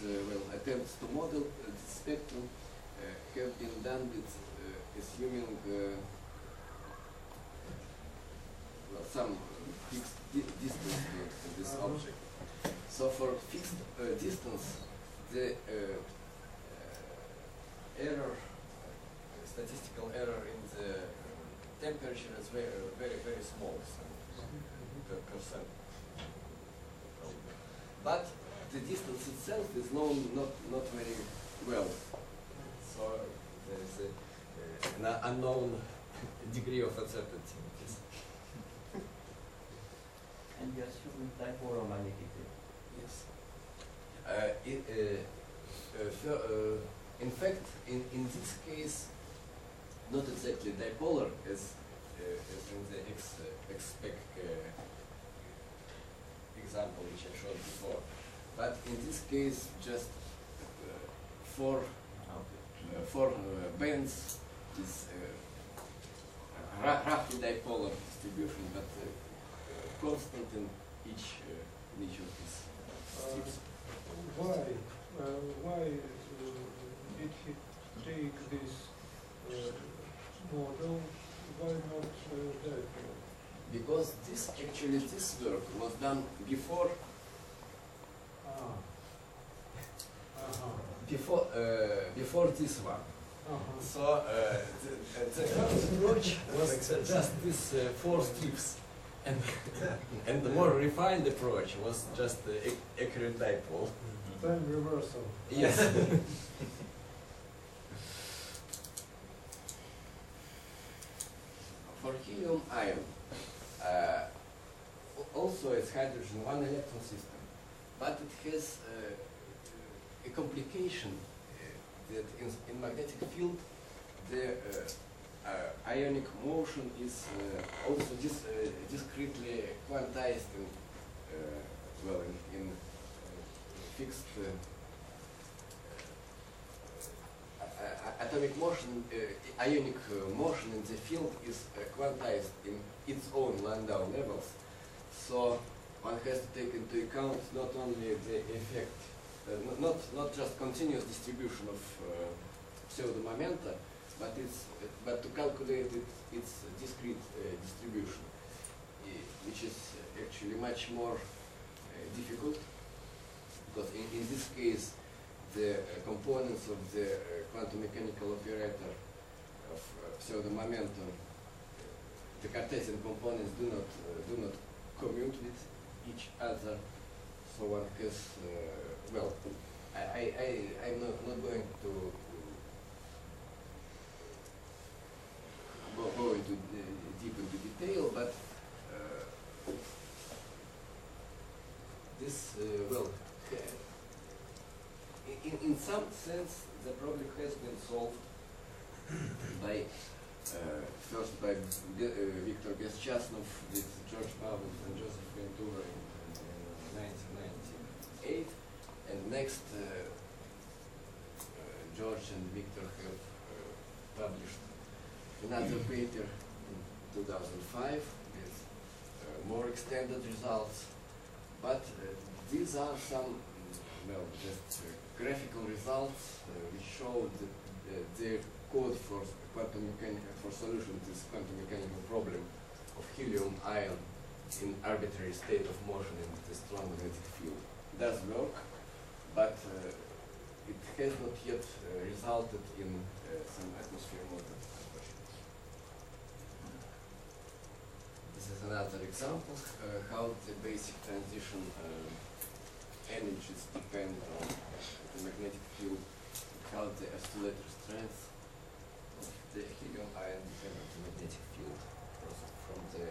attempts to model the spectrum have been done with assuming some fixed distance to this object. So for fixed distance, the error, statistical error in the temperature is very small, so percent. But the distance itself is known not very well. So there is an unknown degree of uncertainty in this. And you assume dipole or magnetic Yes. In fact, in this case, not exactly dipolar as in the X-spec example which I showed before, but in this case just four bands is roughly dipolar distribution, but constant in each of these strips. Why did he take this model? Why not that one? Because this work was done before before this one. So the first approach was just these 4 strips, and the more refined approach was just the accurate dipole. Then reversal. Yes. For helium ion, also it's hydrogen one electron system, but it has a complication that in magnetic field the ionic motion is also discretely quantized in fixed atomic motion, ionic motion in the field is quantized in its own Landau levels. So one has to take into account not only the effect, not just continuous distribution of pseudo momenta, but to calculate its discrete distribution, which is actually much more difficult, because in this case the components of the quantum mechanical operator of pseudo momentum, the Cartesian components do not commute with each other, so one has well, I'm not going to go into deep into detail, but this well, in some sense the problem has been solved by first by Viktor Beschasnov with George Pavlov and Joseph Ventura in 1998, and next George and Victor have published another paper in 2005 with more extended results, but these are some just graphical results which show the code for solution to this quantum mechanical problem of helium ion in arbitrary state of motion in the strong magnetic field. It does work, but it has not yet resulted in some atmosphere model. This is another example how the basic transition energies depend on the magnetic field, how the oscillator strength of the helium ion depend on the magnetic field, from the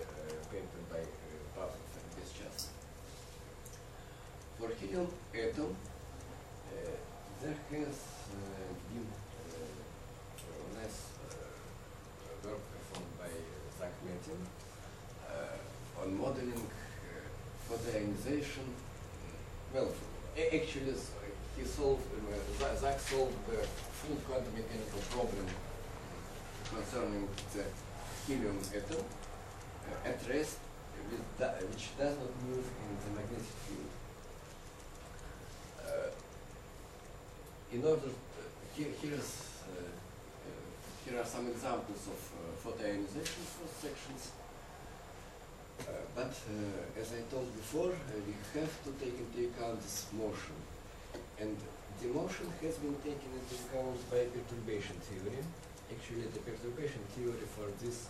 paper by Pavlov and Beschasnov. For helium atom, there has been less work performed by Zach Metin on modeling photoionization. Well, actually, he solved, Zach solved the full quantum mechanical problem concerning the helium atom at rest, which does not move in the magnetic field. In order, here are some examples of photoionization sections. But as I told before, we have to take into account this motion. And the motion has been taken into account by perturbation theory. Actually, the perturbation theory for these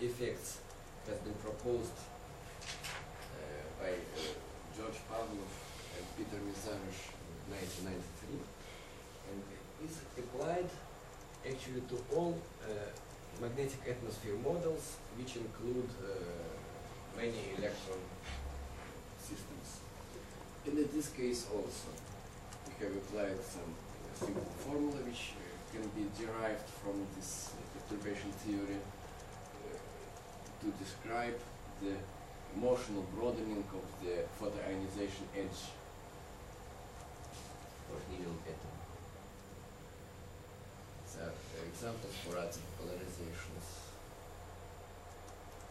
effects has been proposed by George Pavlov and Peter Mizaresh in 1993. And is applied actually to all magnetic atmosphere models, which include many electron systems. And in this case also, we have applied some simple formula which can be derived from this perturbation theory to describe the motional broadening of the photoionization edge for helium atom. These are examples for other polarizations.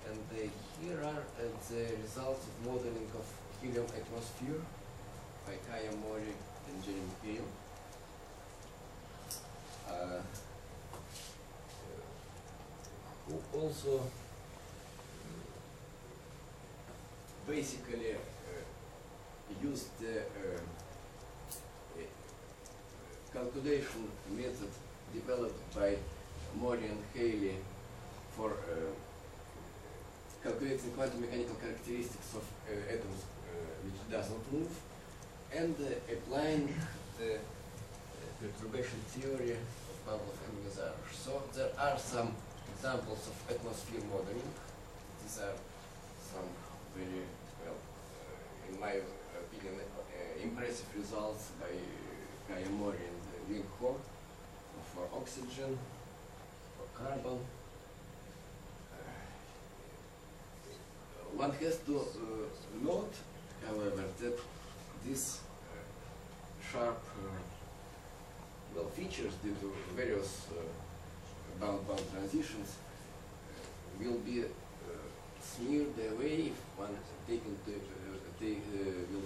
And here are the results of modeling of helium atmosphere by Kaya Mori and Jeremy Hale. who also basically used the calculation method developed by Mori and Haley for calculating quantum mechanical characteristics of atoms which does not move, and applying the perturbation theory of Pavlov and Mazarov. So there are some examples of atmosphere modeling. These are some very, well, in my opinion, impressive results by Kaya Mori and Ling Ho for oxygen, for carbon. One has to note, however, that these sharp well, features due to various bound transitions will be smeared away if one will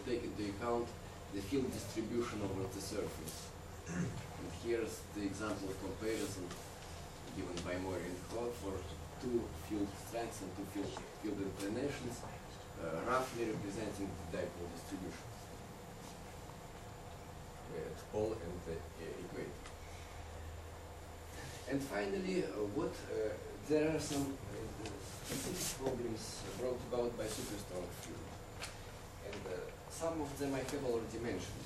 take into account the field distribution over the surface. And here's the example of comparison given by Mori and Ho for two field strengths and two field inclinations, roughly representing the dipole distribution at pole and the equator. And finally, there are some specific problems brought about by superstrong field, and some of them I have already mentioned.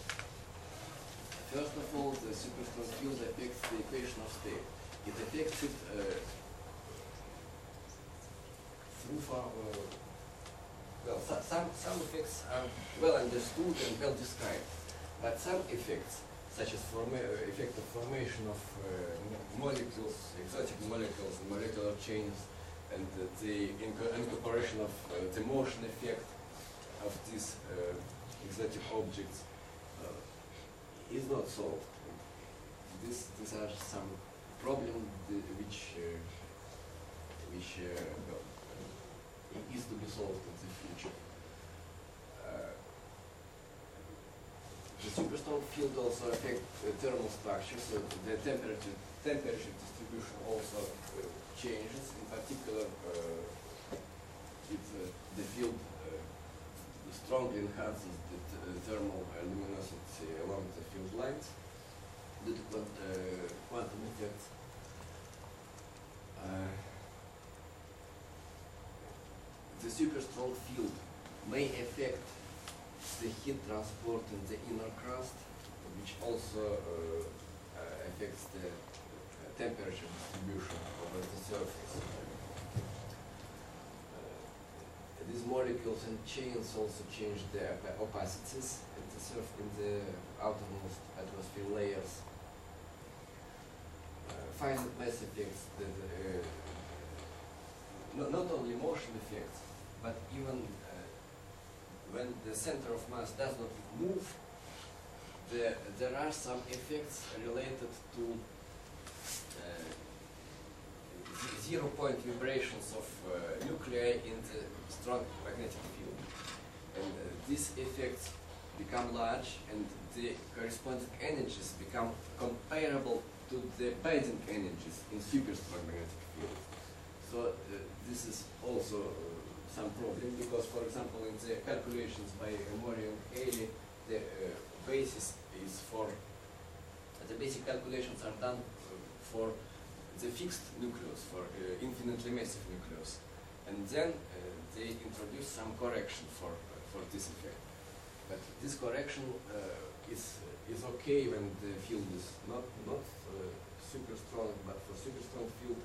First of all, the superstrong field affects the equation of state. It affects it through well, some effects are well understood and well described, but some effects, such as effect of formation of molecules, exotic molecules, and molecular chains, and the incorporation of the motion effect of these exotic objects is not solved. These are some problems which well, is to be solved in the future. The superstrong field also affects thermal structure, so the temperature distribution also changes. In particular, the field strongly enhances the thermal luminosity along the field lines due to quantum effects. The superstrong field may affect the heat transport in the inner crust, which also affects the temperature distribution over the surface. These molecules and chains also change their opacities in the outermost atmosphere layers. Finite mass effects, not only motion effects, but even when the center of mass does not move, there are some effects related to zero-point vibrations of nuclei in the strong magnetic field. And these effects become large, and the corresponding energies become comparable to the binding energies in superstrong magnetic field. So this is also some problem, because, for example, in the calculations by Mori and Haley, the basis is for the basic calculations are done for the fixed nucleus, for infinitely massive nucleus, and then they introduce some correction for this effect. But this correction is okay when the field is not super strong, but for super strong field,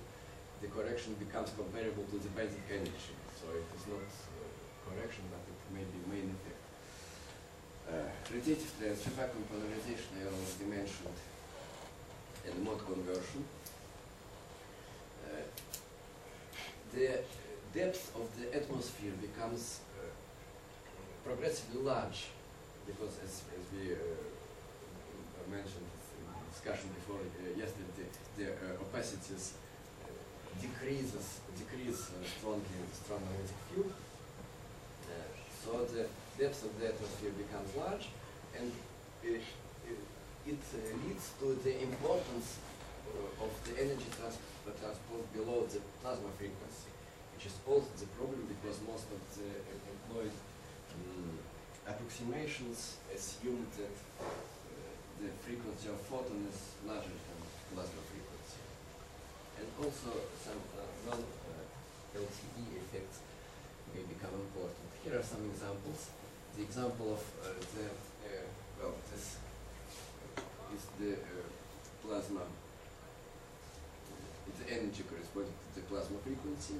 the correction becomes comparable to the basic energy. So it is not correction, but it may be main effect. Radiative transfer, vacuum polarization, I already mentioned, and mode conversion. The depth of the atmosphere becomes progressively large, because as we mentioned in the discussion before yesterday, the opacities decrease strongly in the strong magnetic field. So the depth of the atmosphere becomes large, and it leads to the importance of the energy transport below the plasma frequency, which is also the problem because most of the employed approximations assume that the frequency of photon is larger than plasma frequency. And also some non-LTE effects may become important. Here are some examples. The example of this is the plasma, the energy corresponding to the plasma frequency,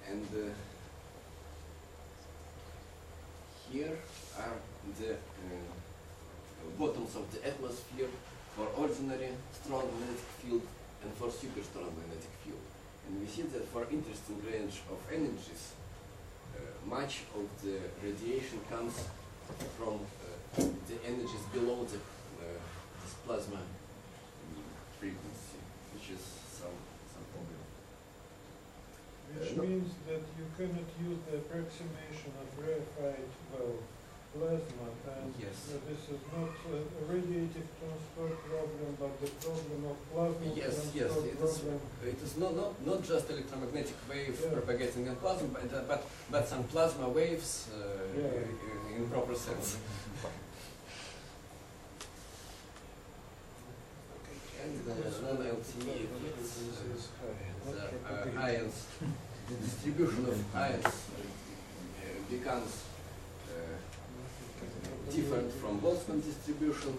and here are the bottoms of the atmosphere for ordinary strong magnetic field and for super strong magnetic field. And we see that for interesting range of energies, much of the radiation comes from the energies below the this plasma frequency, which is some problem. Which means that you cannot use the approximation of rarefied plasma, and Yes. this is not a radiative transport problem, but the problem of plasma Yes, transport problem. it is not just electromagnetic wave Yeah. propagating in plasma, but some plasma waves in proper sense. And the non-LTE effects, the ions, the distribution of ions becomes different from Boltzmann distribution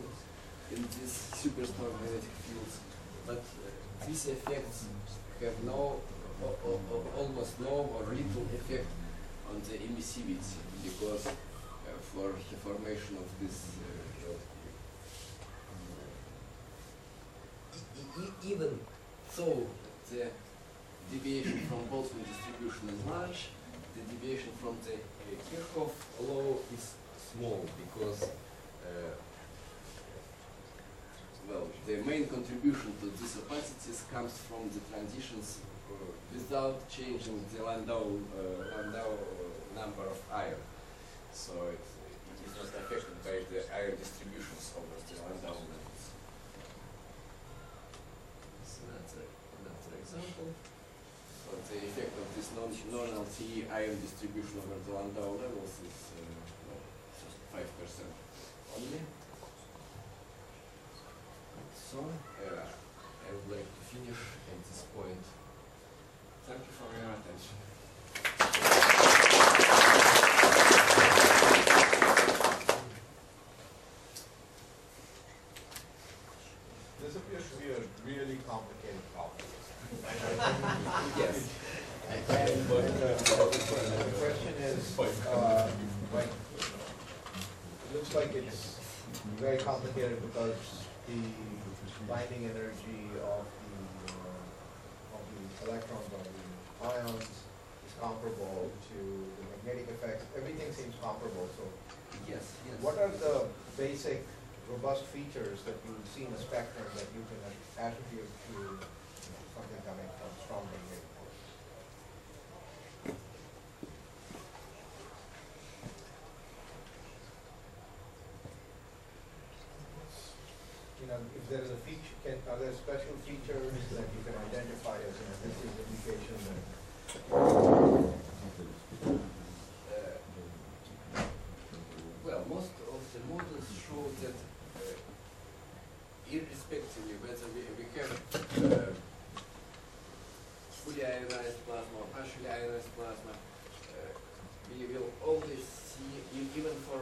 in these superstrong magnetic fields, but these effects have almost no or little effect on the emissivity because for the formation of this even though the deviation from Boltzmann distribution is large, the deviation from the Kirchhoff law is small because the main contribution to these opacities comes from the transitions without changing the Landau number of iron. So it is not affected by the iron distributions over the Landau levels. So that's another example. So the effect of this non-LTE iron distribution over the Landau levels is just 5% only. So I would like to finish at this point. Thank you for your attention. This appears to be a really complicated topic. Yes. The question is, like, it looks like it's very complicated because the binding energy of the electrons or the ions is comparable to the magnetic effects. Everything seems comparable. So, Yes. what are the basic robust features that you see in the spectrum that you can attribute to something coming from strong magnetic force? You know, if there is a feature, are there special features that you can identify as, this is an indication that Well, most of the models show that irrespectively whether we have fully ionized plasma or partially ionized plasma, we will always see, even for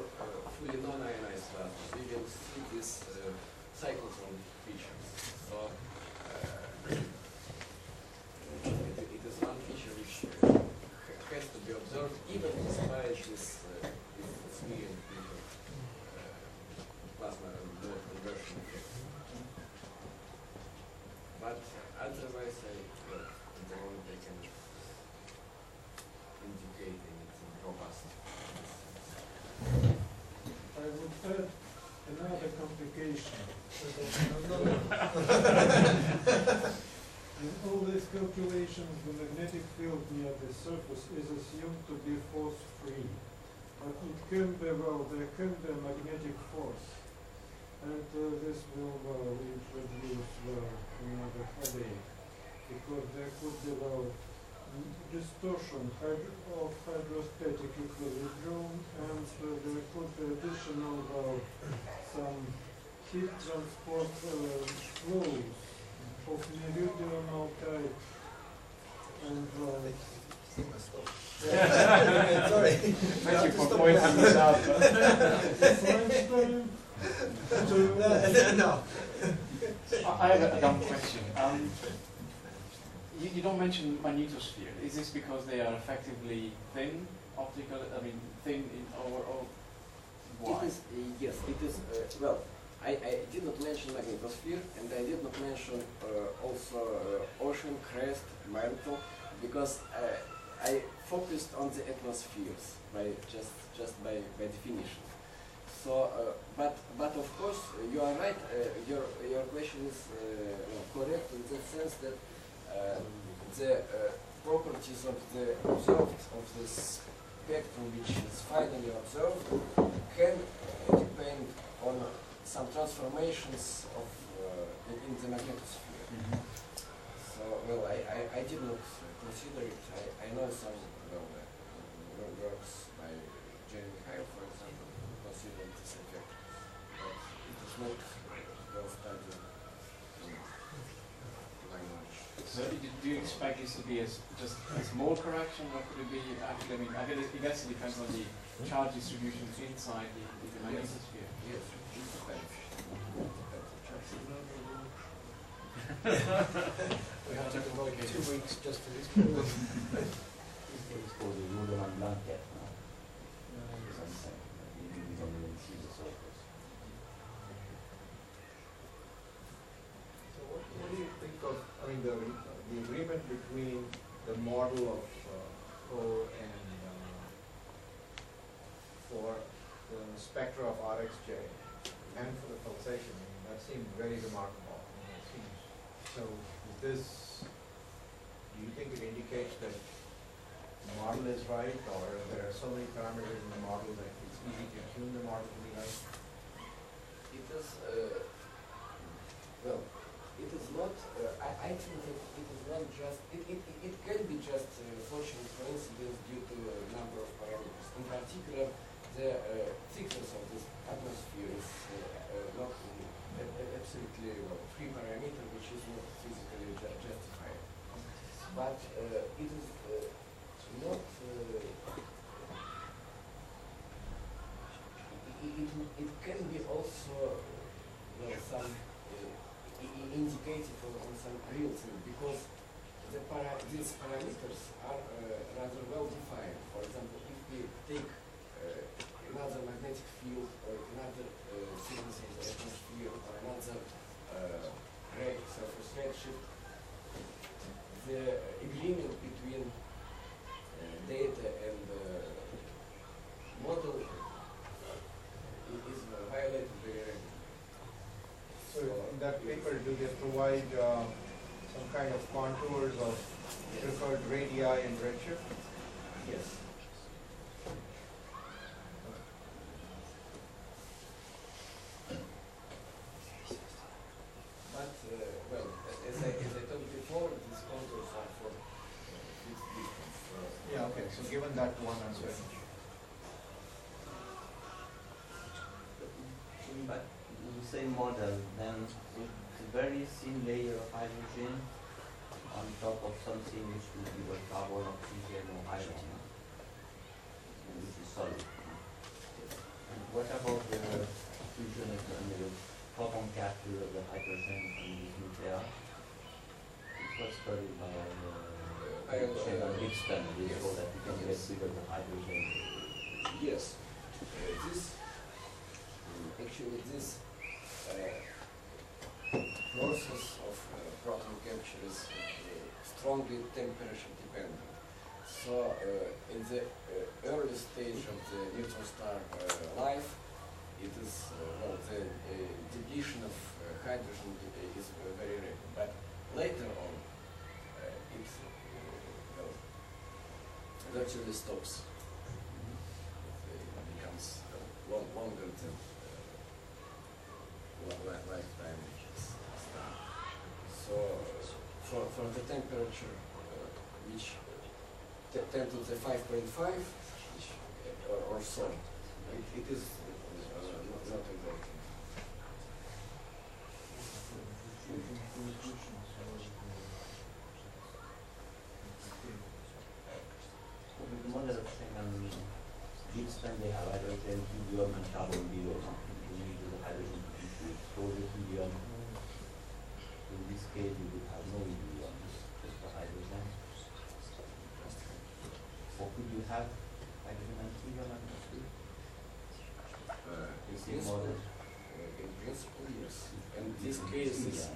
fully non-ionized plasma, we will see this cyclotron features. So it is one feature which has to be observed even despite this weird plasma mode conversion effect. But otherwise, at the moment I can indicate anything robust. I would add another complication. In all these calculations, the magnetic field near the surface is assumed to be force-free. But it can be, there can be a magnetic force. and this will introduce another headache, because there could be distortion of hydrostatic equilibrium, and there could be additional some heat transport flows of meridional type, and Sorry. Thank you for pointing this out. Feinstein No. I have a dumb question. You don't mention magnetosphere. Is this because they are effectively thin, optical? I mean, thin in or why? It is, yes, it is, well, I did not mention magnetosphere, and I did not mention also ocean, crest, mantle, because I focused on the atmospheres by by definition. So, but of course you are right. Your question is correct in the sense that the properties of the observed of the spectrum which is finally observed can depend on some transformations of in the magnetosphere. Mm-hmm. So, well, I did not consider it. I know some works by Jeremy Hale, for example, consider this effect, but it is not well studied in my knowledge. So do you expect this to be just a small correction, or could it be actually? I mean, I guess it depends on the charge distribution inside the magnetosphere. Yes, it depends. We have to devote 2 weeks just for this. It's called the Ruderman blanket now. Something that you don't even see the surface. So what do you think of, I mean, the agreement between the model of Poe and for the spectra of RxJ and for the pulsation? I mean, that seemed very remarkable. I mean, it seems, so is this, do you think it indicates that the model is right, or there are so many parameters in the model that it's easy to tune the model to be right? It is, well, it is not, I think that it is not just, it can be just fortunate coincidence due to a number of parameters. In particular, the thickness of this atmosphere is not absolutely free parameter, which is not physically justified. But it is not, it can be also some indicative on some real thing, because these parameters are rather well defined. For example, if we take another magnetic field or another thickness of the atmosphere or another surface redshift, the agreement between data and model is violated very regularly. So in that paper, do they provide some kind of contours of preferred radii and redshift? Yes. But, well, as I told before, these contours are for fixed distance. Yeah, okay, so given that one answer. But the same model, then with a very thin layer of hydrogen on top of something which would be the carbon, oxygen, or iron, which is solid. And what about the fusion of the proton capture of the hydrogen in these nuclei? It was studied by Chen and Hickson, so that we can get rid of the hydrogen. Yes. Actually, this process of proton capture is strongly temperature dependent. So, in the early stage of the neutron star life, it is well, the depletion of hydrogen is very rare. But later on, it virtually stops. It becomes longer than dimensions. So for the temperature, which 10 to the 5.5, or so, it is not important. The model of Schengen gives when they have hydrogen, helium, and carbon below. You need the hydrogen to store the helium. In this case, you would have no helium, just the hydrogen. Or could you have hydrogen and helium atmosphere? In Same model. principle, yes. And this case is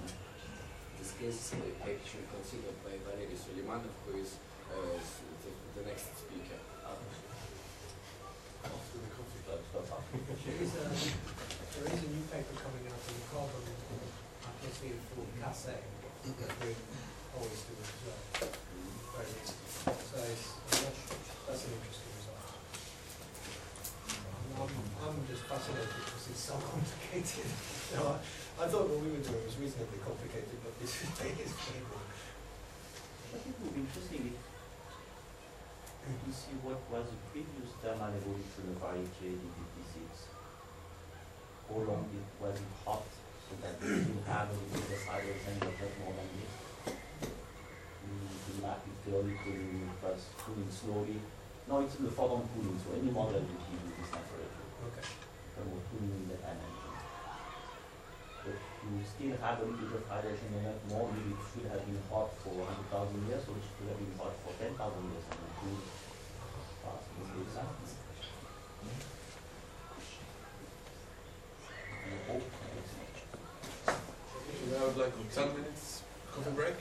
actually considered by Valery Suleimanov, who is the next speaker. After the coffee. There is a new paper coming out on the carbon atmosphere for Casse that we always do as well. Very easy. So that's an interesting result. I'm just fascinated because it's so complicated. So I thought what we were doing was reasonably complicated, but this is very good. I think it would be interesting if you see what was the previous thermal evolution of RHA DP6. How long was it hot so that you still have a little bit of hydrogen, but not more than this. The map is theoretically first cooling slowly. No, it's the photon cooling, so any model will give you this temperature. Okay. And we're cooling in the dimension. But you still have a little bit of hydrogen and not more, maybe it should have been hot for 100,000 years, or it should have been hot for 10,000 years, and it cooled fast. This is exactly. I would like 10 minutes coffee break.